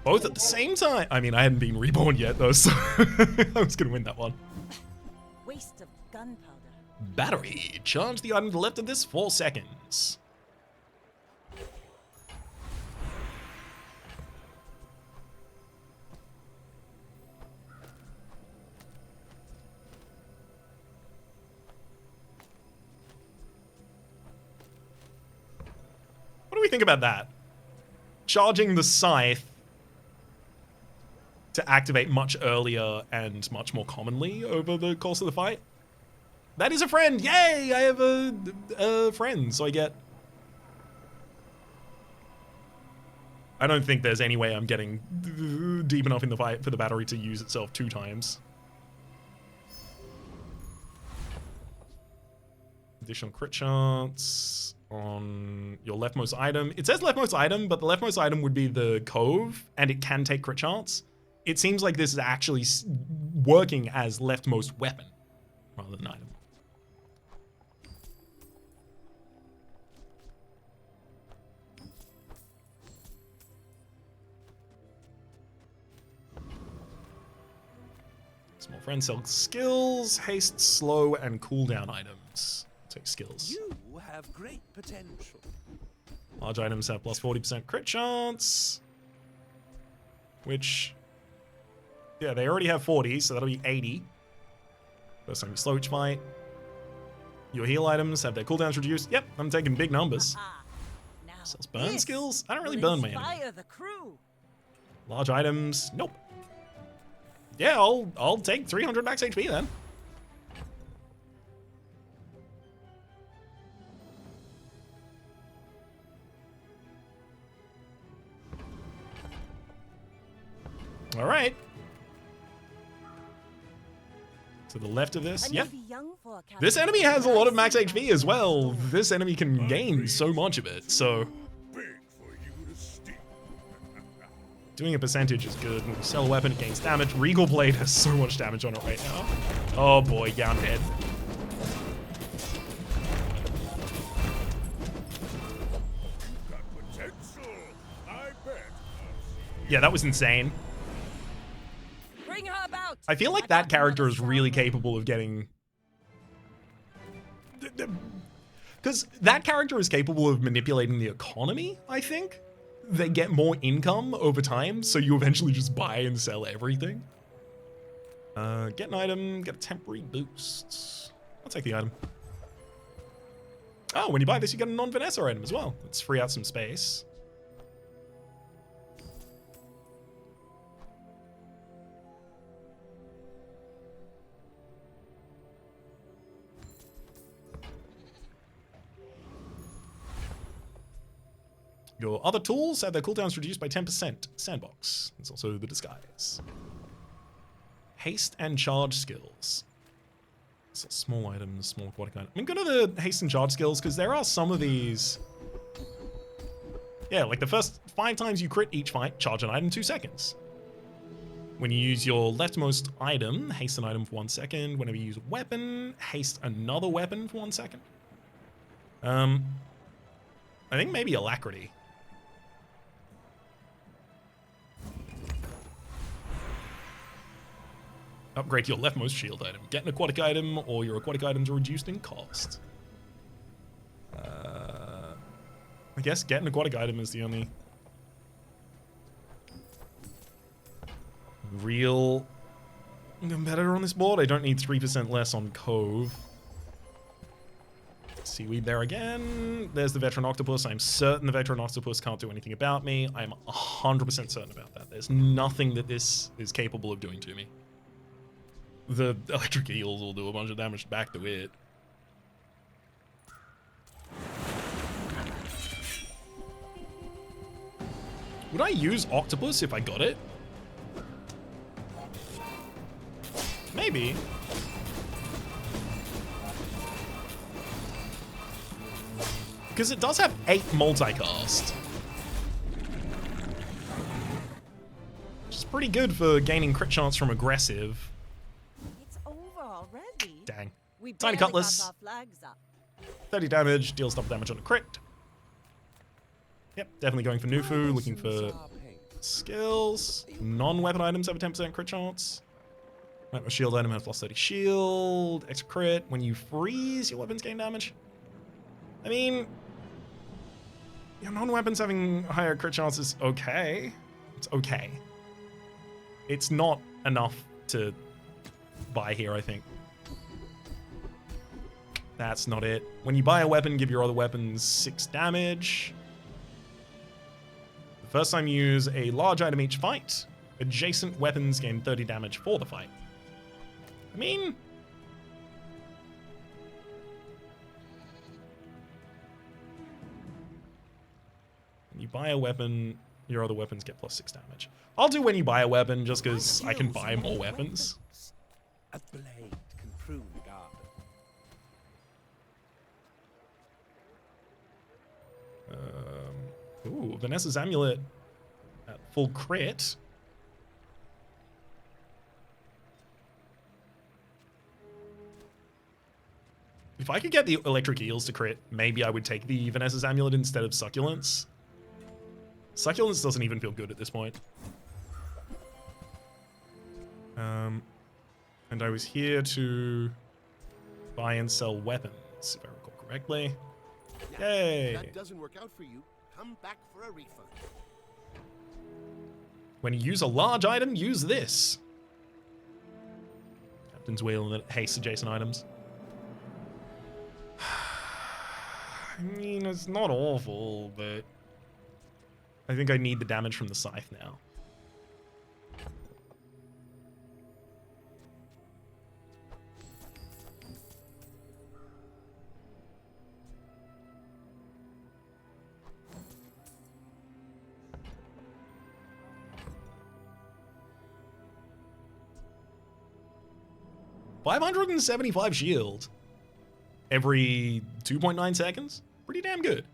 Both at the same time. I mean, I hadn't been reborn yet, though, so I was going to win that one. Waste of gunpowder. Battery. Charge the item to the left of this 4 seconds. What do we think about that? Charging the Scythe to activate much earlier and much more commonly over the course of the fight. That is a friend! Yay! I have a friend, so I get I don't think there's any way I'm getting deep enough in the fight for the battery to use itself 2 times. Additional crit chance on your leftmost item. It says leftmost item, but the leftmost item would be the cove, and it can take crit chance. It seems like this is actually working as leftmost weapon rather than item. Small friend sells skills, haste, slow, and cooldown items. Take skills. You have great potential. Large items have plus 40% crit chance. Which, yeah, they already have 40, so that'll be 80. First time you slow each fight. Your heal items have their cooldowns reduced. Yep, I'm taking big numbers. Now Sells burn this skills. I don't really will burn my enemy. inspire the crew. Large items, nope. Yeah, I'll take 300 max HP then. All right. To the left of this, I yep. may be young for a captain, This enemy has a but lot I've of max seen HP my as share of well. stories. This enemy can gain so much of it, so Big for you to steal. doing a percentage is good. When you sell a weapon, it gains damage. Regal Blade has so much damage on it right now. Oh boy, yeah, I'm dead. Got potential, I bet. Yeah, that was insane. Bring her about. I feel like I that got character another is really sound. capable of getting... Because that character is capable of manipulating the economy, I think. They get more income over time, so you eventually just buy and sell everything. Get an item, get a temporary boost. I'll take the item. Oh, when you buy this, you get a non-Vanessa item as well. Let's free out some space. Your other tools have their cooldowns reduced by 10%. Sandbox. It's also the disguise. Haste and charge skills. So small items, small aquatic items. I'm going to the haste and charge skills because there are some of these. Yeah, like the first 5 times you crit each fight, charge an item 2 seconds. When you use your leftmost item, haste an item for 1 second. Whenever you use a weapon, haste another weapon for 1 second. I think maybe alacrity. Upgrade your leftmost shield item. Get an aquatic item, or your aquatic items are reduced in cost. I guess get an aquatic item is the only real competitor on this board. I don't need 3% less on Cove. Seaweed there again. There's the Veteran Octopus. I'm certain the Veteran Octopus can't do anything about me. I'm 100% certain about that. There's nothing that this is capable of doing to me. The electric eels will do a bunch of damage back to it. Would I use Octopus if I got it? Maybe. Because it does have 8 multicast. Which is pretty good for gaining crit chance from aggressive. It's over already. Dang. We Tiny barely Cutlass. got our flags up. 30 damage, deals double damage on a crit. Yep, definitely going for Nufu, looking for skills. Non-weapon items have a 10% crit chance. Right, my shield item has plus 30 shield, extra crit. When you freeze, your weapons gain damage. I mean, your non-weapons having higher crit chance is okay. It's okay. It's not enough to buy here, I think. That's not it. When you buy a weapon, give your other weapons 6 damage. The first time you use a large item each fight, adjacent weapons gain 30 damage for the fight. I mean, when you buy a weapon, Your other weapons get +6 damage. I'll do when you buy a weapon, just because I can buy more weapons. A blade can prune the garden. Ooh, Vanessa's amulet at full crit. If I could get the electric eels to crit, maybe I would take the Vanessa's amulet instead of succulence. Succulence doesn't even feel good at this point. And I was here to buy and sell weapons, if I recall correctly. Yay! If that doesn't work out for you, come back for a refund. When you use a large item, use this. Captain's Wheel and haste adjacent items. I mean, it's not awful, but I think I need the damage from the Scythe now. $575 shield every 2.9 seconds. Pretty damn good.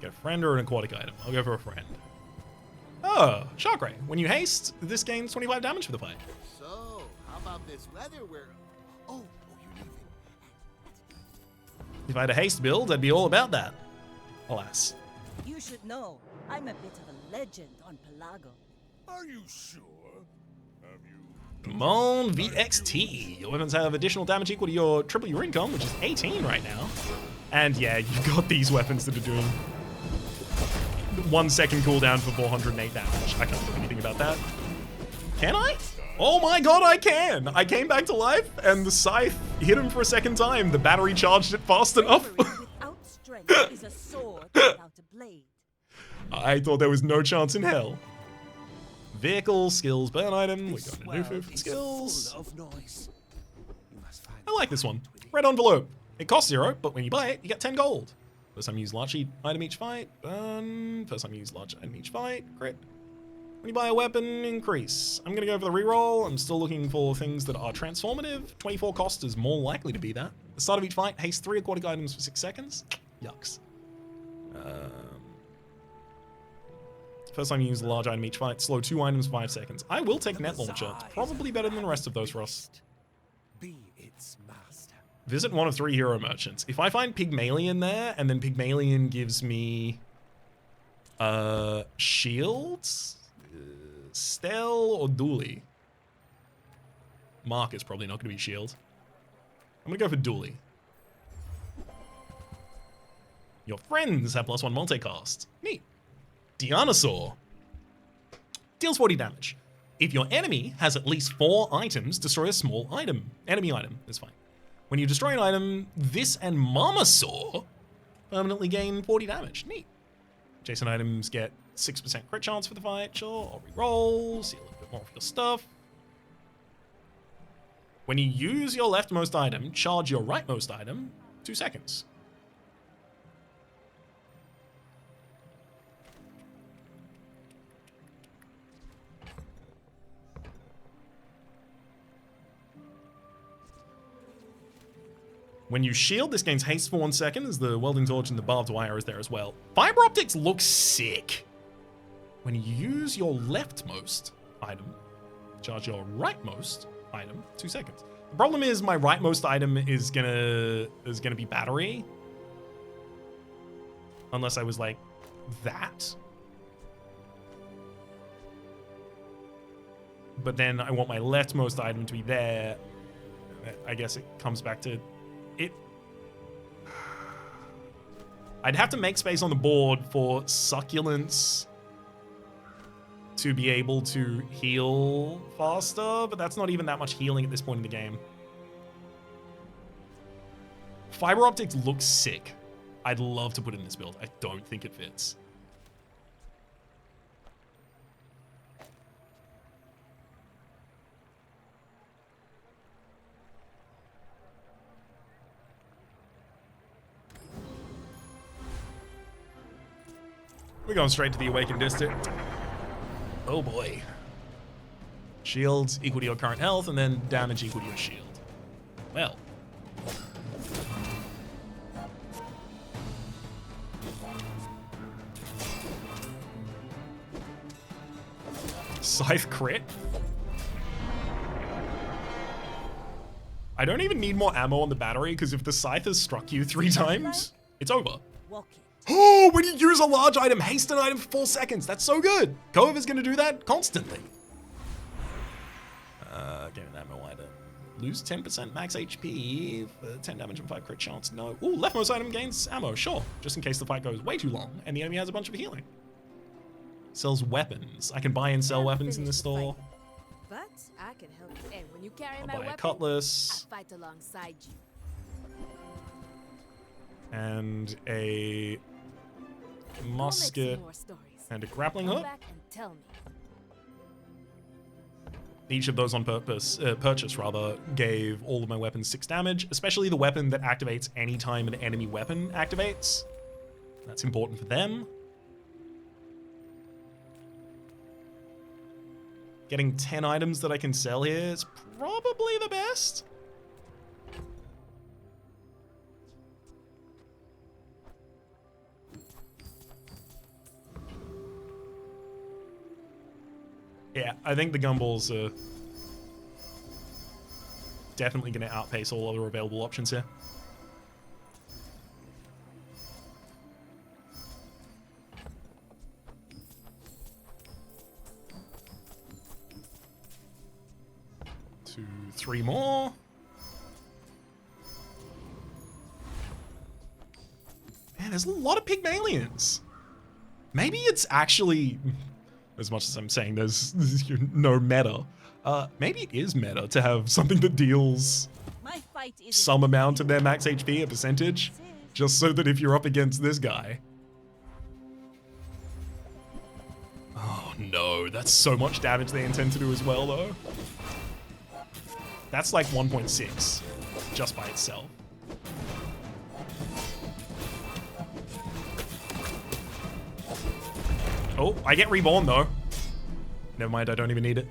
Get a friend or an aquatic item? I'll go for a friend. Oh, Shark Ray. When you haste, this gains 25 damage for the fight. So, how about this weather where... Oh, you're leaving. If I had a haste build, I'd be all about that. Alas. You should know, I'm a bit of a legend on Pelago. Are you sure? Have you... Come on, VXT. Your weapons have additional damage equal to your triple your income, which is 18 right now. And yeah, you've got these weapons that are doing 1 second cooldown for 408 damage. I can't do anything about that. Can I? Oh my god, I can! I came back to life, and the Scythe hit him for a second time. The battery charged it fast enough. Without strength is a sword without a blade. I thought there was no chance in hell. Vehicle, skills, burn item. We got a new food for skills. Full of noise. You must find I like this one. Red envelope. It costs 0, but when you buy it, you get 10 gold. First time you use large item each fight. Burn. First time you use large item each fight. Crit. When you buy a weapon, increase. I'm going to go for the reroll. I'm still looking for things that are transformative. 24 cost is more likely to be that. The start of each fight, haste 3 aquatic items for 6 seconds. Yucks. First time you use a large item each fight, slow 2 items 5 seconds. I will take net launcher. It's probably better than the rest of those for us. be its master. Visit one of 3 hero merchants. If I find Pygmalion there, and then Pygmalion gives me shields, Stel or Dooley. Mark is probably not going to be shield. I'm going to go for Dooley. Your friends have +1 multicast. Neat. Dianosaur. Deals 40 damage. If your enemy has at least 4 items, destroy a small item. Enemy item is fine. When you destroy an item, this and Mamasaur permanently gain 40 damage. Neat. Adjacent items get 6% crit chance for the fight. Sure, I'll reroll, see a little bit more of your stuff. When you use your leftmost item, charge your rightmost item 2 seconds. When you shield, this gains haste for 1 second, as the welding torch and the barbed wire is there as well. Fiber optics looks sick. When you use your leftmost item, charge your rightmost item 2 seconds. The problem is my rightmost item is gonna be battery. Unless I was like that. But then I want my leftmost item to be there. I guess it comes back to it. I'd have to make space on the board for succulence to be able to heal faster, but that's not even that much healing at this point in the game. Fiber optics looks sick. I'd love to put it in this build. I don't think it fits. We're going straight to the Awakened District. Oh boy. Shields equal to your current health, and then damage equal to your shield. Well. Scythe crit? I don't even need more ammo on the battery, because if the Scythe has struck you 3 times, it's over. Walk it. Oh, when you use a large item, haste an item for 4 seconds. That's so good. Cove is going to do that constantly. Gain an ammo item. Lose 10% max HP for 10 damage and 5 crit chance. No. Ooh, leftmost item gains ammo. Sure. Just in case the fight goes way too long and the enemy has a bunch of healing. Sells weapons. I can buy and sell weapons in this store. But I can help you. And when you carry I'll my buy weapon, a cutlass. I fight alongside you. And a We'll make musket. some more stories. And a grappling Come hook. back and tell me. Each of those on purpose, purchase rather, gave all of my weapons 6 damage, especially the weapon that activates anytime an enemy weapon activates. That's important for them. Getting 10 items that I can sell here is probably the best. Yeah, I think the gumballs are definitely going to outpace all other available options here. Two, 3 more. Man, there's a lot of Pygmalions. Maybe it's actually... As much as I'm saying there's no meta, maybe it is meta to have something that deals My fight is some amount of their max HP, a percentage, just so that if you're up against this guy. Oh no, that's so much damage they intend to do as well though. That's like 1.6 just by itself. Oh, I get reborn though. Never mind, I don't even need it.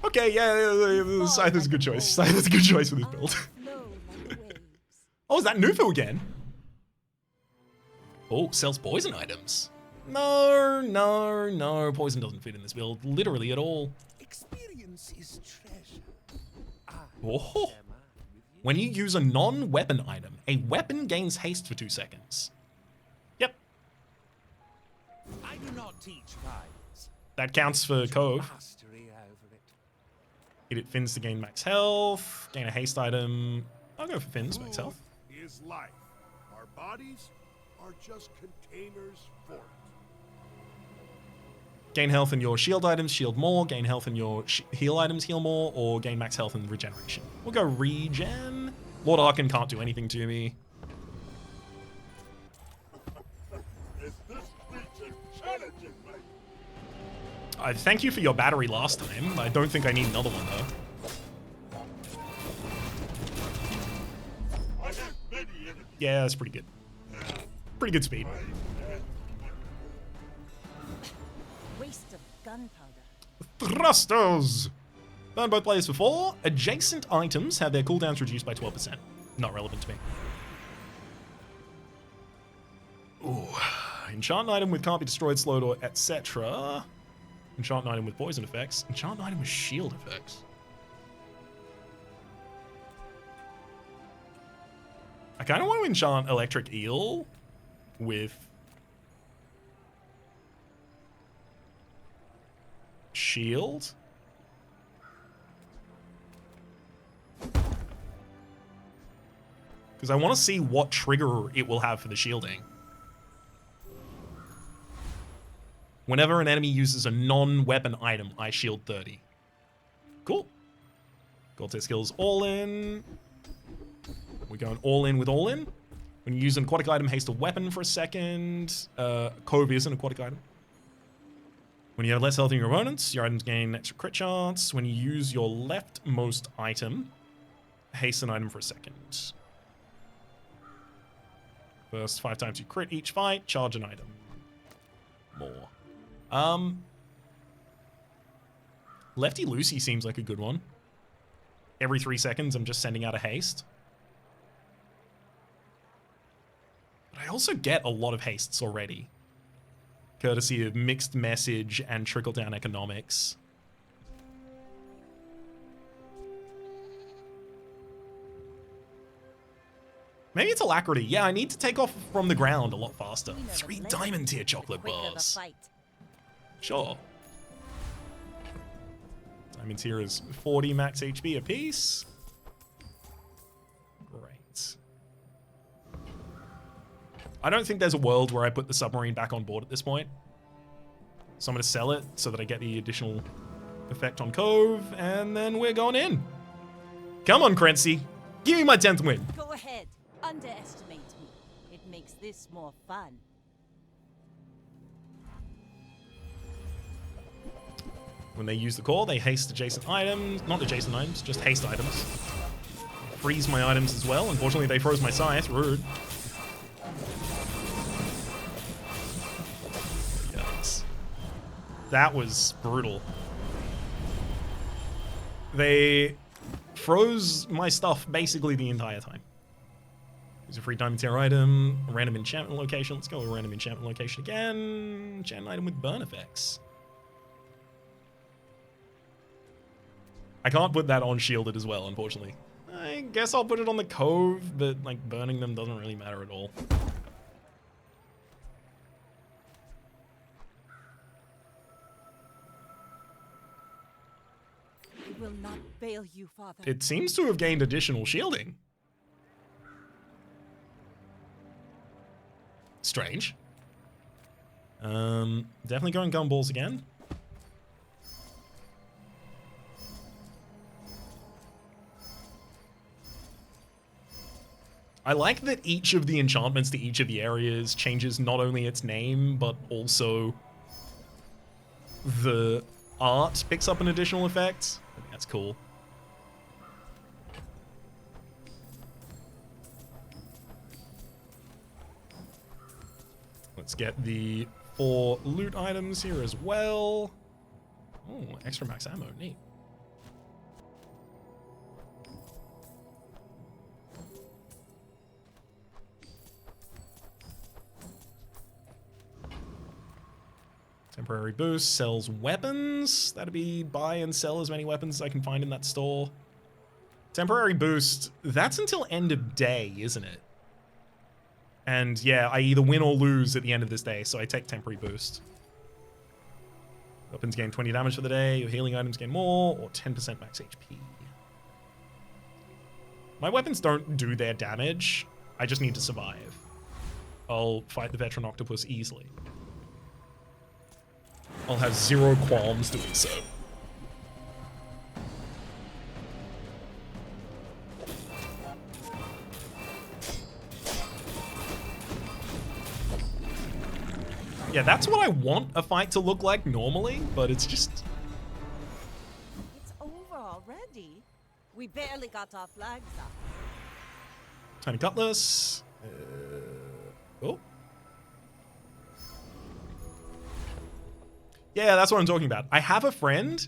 Okay, yeah, Scythe is a good choice. Scythe is a good choice for this build. Oh, is that Nufu again? Oh, sells poison items. No, no, no. Poison doesn't fit in this build literally at all. Experience is treasure. Oh. When you use a non-weapon item, a weapon gains haste for 2 seconds. Yep. I do not teach violence. That counts for Cove. Mastery over it. Hit it Fins to gain max health. Gain a haste item. I'll go for Fins, max health. Is life. Our bodies are just containers for it. Gain health in your shield items, shield more. Gain health in your heal items, heal more. Or gain max health and regeneration. We'll go regen. Lord Arkan can't do anything to me. I thank you for your battery last time. I don't think I need another one though. Yeah, that's pretty good. Pretty good speed. waste of gunpowder. Thrusters! Burned both players before. Adjacent items have their cooldowns reduced by 12%. Not relevant to me. Ooh. Enchant item with can't be destroyed, slowed, or etc. Enchant item with poison effects. Enchant item with shield effects. I kind of want to enchant electric eel with shield. Because I want to see what trigger it will have for the shielding. Whenever an enemy uses a non-weapon item, I shield 30. Cool. Gold skills all in. We're going all in with all in. When you use an aquatic item, haste a weapon for a second. Cove is an aquatic item. When you have less health than your opponents, your items gain extra crit chance. When you use your leftmost item, haste an item for a second. First 5 times you crit each fight, charge an item. More. Lefty Lucy seems like a good one. Every 3 seconds, I'm just sending out a haste. But I also get a lot of hastes already. Courtesy of mixed message and trickle-down economics. Maybe it's alacrity. Yeah, I need to take off from the ground a lot faster. 3 diamond tier chocolate bars. Sure. Diamond tier is 40 max HP apiece. Great. I don't think there's a world where I put the submarine back on board at this point. So I'm going to sell it so that I get the additional effect on Cove, and then we're going in. Come on, Crency. Give me my 10th win. Go ahead. Underestimate me. It makes this more fun. When they use the core, they haste adjacent items. Not adjacent items, just haste items. Freeze my items as well. Unfortunately, they froze my Scythe. Rude. Yikes. That was brutal. They froze my stuff basically the entire time. Use a free diamond tier item. A random enchantment location. Let's go with a random enchantment location again. Enchantment item with burn effects. I can't put that on shielded as well, unfortunately. I guess I'll put it on the Cove, but like burning them doesn't really matter at all. I will not fail you, Father. It seems to have gained additional shielding. Strange. Definitely going gumballs again. I like that each of the enchantments to each of the areas changes not only its name, but also the art picks up an additional effect. I think that's cool. Let's get the 4 loot items here as well. Oh, extra max ammo, neat. Temporary boost sells weapons. That'd be buy and sell as many weapons as I can find in that store. Temporary boost, that's until end of day, isn't it? And yeah, I either win or lose at the end of this day, so I take temporary boost. Weapons gain 20 damage for the day, your healing items gain more, or 10% max HP. My weapons don't do their damage, I just need to survive. I'll fight the Veteran Octopus easily. I'll have 0 qualms doing so. Yeah, that's what I want a fight to look like normally, but it's just... It's over already. We barely got our flags up. Tiny Cutlass. Oh. Yeah, that's what I'm talking about. I have a friend,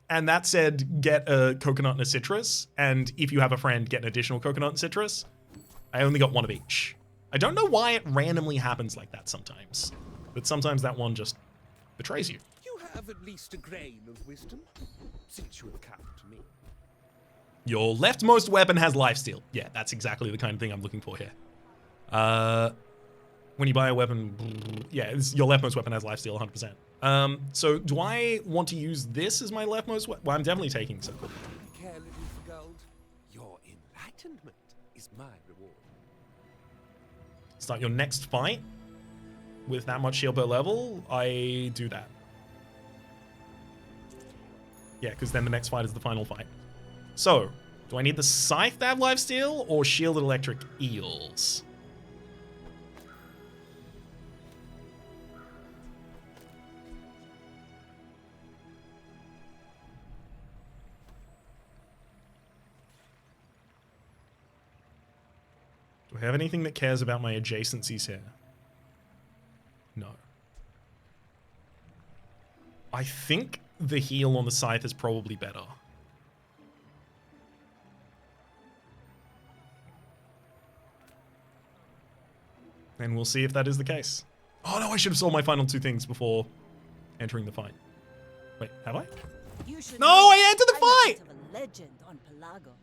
and that said get a coconut and a citrus, and if you have a friend, get an additional coconut and citrus. I only got 1 of each. I don't know why it randomly happens like that sometimes, but sometimes that one just betrays you. You have at least a grain of wisdom, since you have come to me. Your leftmost weapon has lifesteal. Yeah, that's exactly the kind of thing I'm looking for here. When you buy a weapon, yeah, your leftmost weapon has lifesteal 100%. So do I want to use this as my leftmost weapon? Well, I'm definitely taking some. Care little for gold. Your enlightenment is my reward. Start your next fight with that much shield per level. I do that. Yeah, because then the next fight is the final fight. So, do I need the Scythe to have lifesteal or shielded electric eels? Do I I have anything that cares about my adjacencies here? No. I think the heal on the Scythe is probably better. And we'll see if that is the case. Oh no, I should have sold my final 2 things before entering the fight. Wait, have I? No, I entered the fight! I'm a legend on Pelago.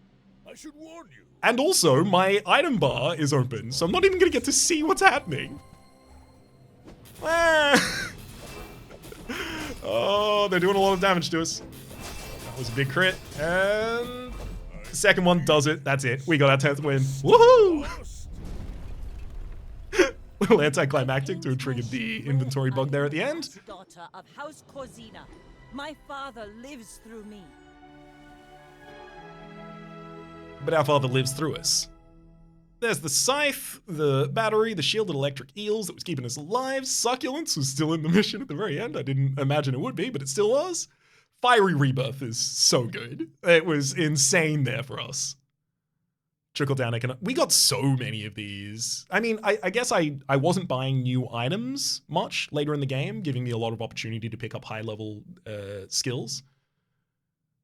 I should warn you. And also, my item bar is open, so I'm not even gonna get to see what's happening. Ah. Oh, they're doing a lot of damage to us. That was a big crit. And the second one does it. That's it. We got our 10th win. Woohoo! Little anticlimactic to have triggered the inventory bug there at the end. Daughter of House Corzina. My father lives through me. But our father lives through us. There's the Scythe, the battery, the shielded electric eels that was keeping us alive. Succulence was still in the mission at the very end. I didn't imagine it would be, but it still was. Fiery Rebirth is so good. It was insane there for us. Trickle down economic. We got so many of these. I mean, I guess I wasn't buying new items much later in the game, giving me a lot of opportunity to pick up high-level skills.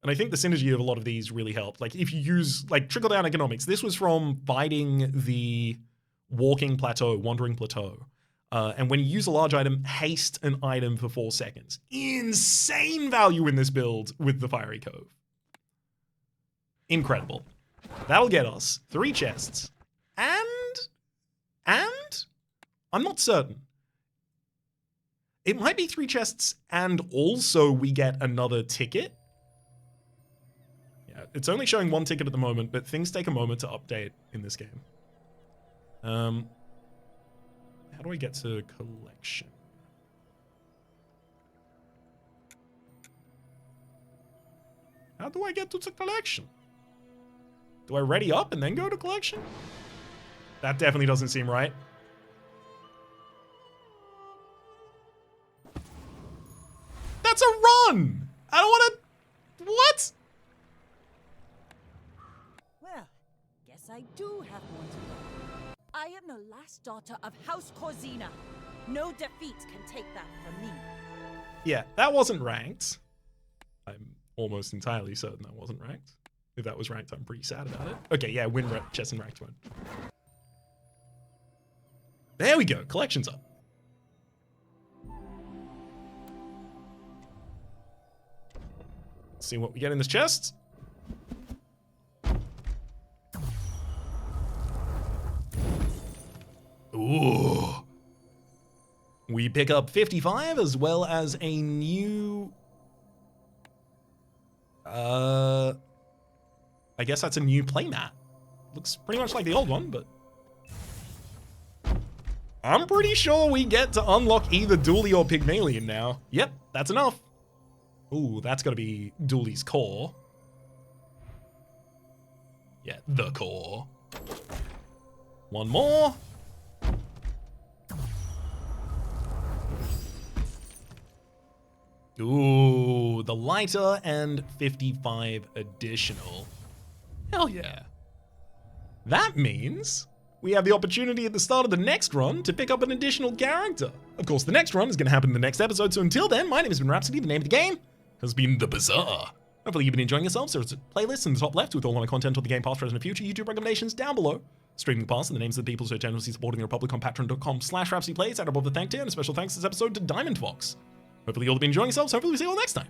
And I think the synergy of a lot of these really helped. Like, if you use, like, trickle down economics, this was from fighting the walking plateau, wandering plateau. And when you use a large item, haste an item for 4 seconds. Insane value in this build with the Fiery Cove. Incredible. That'll get us 3 chests. And I'm not certain. It might be 3 chests and also we get another ticket. Yeah, it's only showing 1 ticket at the moment, but things take a moment to update in this game. How do I get to collection? How do I get to the collection? Do I ready up and then go to collection? That definitely doesn't seem right. That's a run! I don't want to... What? Well, guess I do have more to learn. I am the last daughter of House Corzina. No defeat can take that from me. Yeah, that wasn't ranked. I'm almost entirely certain that wasn't ranked. If that was ranked, I'm pretty sad about it. Okay, yeah, win chest and ranked 1. There we go, collection's up. Let's see what we get in this chest. Ooh. We pick up 55 as well as a new... I guess that's a new playmat. Looks pretty much like the old one, but... I'm pretty sure we get to unlock either Dooley or Pygmalion now. Yep, that's enough. Ooh, that's gotta be Dooley's core. Yeah, the core. 1 more. Ooh, the lighter and 55 additional. Hell yeah. That means we have the opportunity at the start of the next run to pick up an additional character. Of course, the next run is going to happen in the next episode, so until then, my name has been Rhapsody. The name of the game has been The Bazaar. Hopefully you've been enjoying yourselves. There's a playlist in the top left with all my content on the game past, present, and future. YouTube recommendations down below. Streaming past and the names of the people who are generously supporting the Republic on patreon.com/RhapsodyPlays. Add above the thank tier, and a special thanks this episode to Diamond Fox. Hopefully you'll be enjoying yourselves. Hopefully we see you all next time.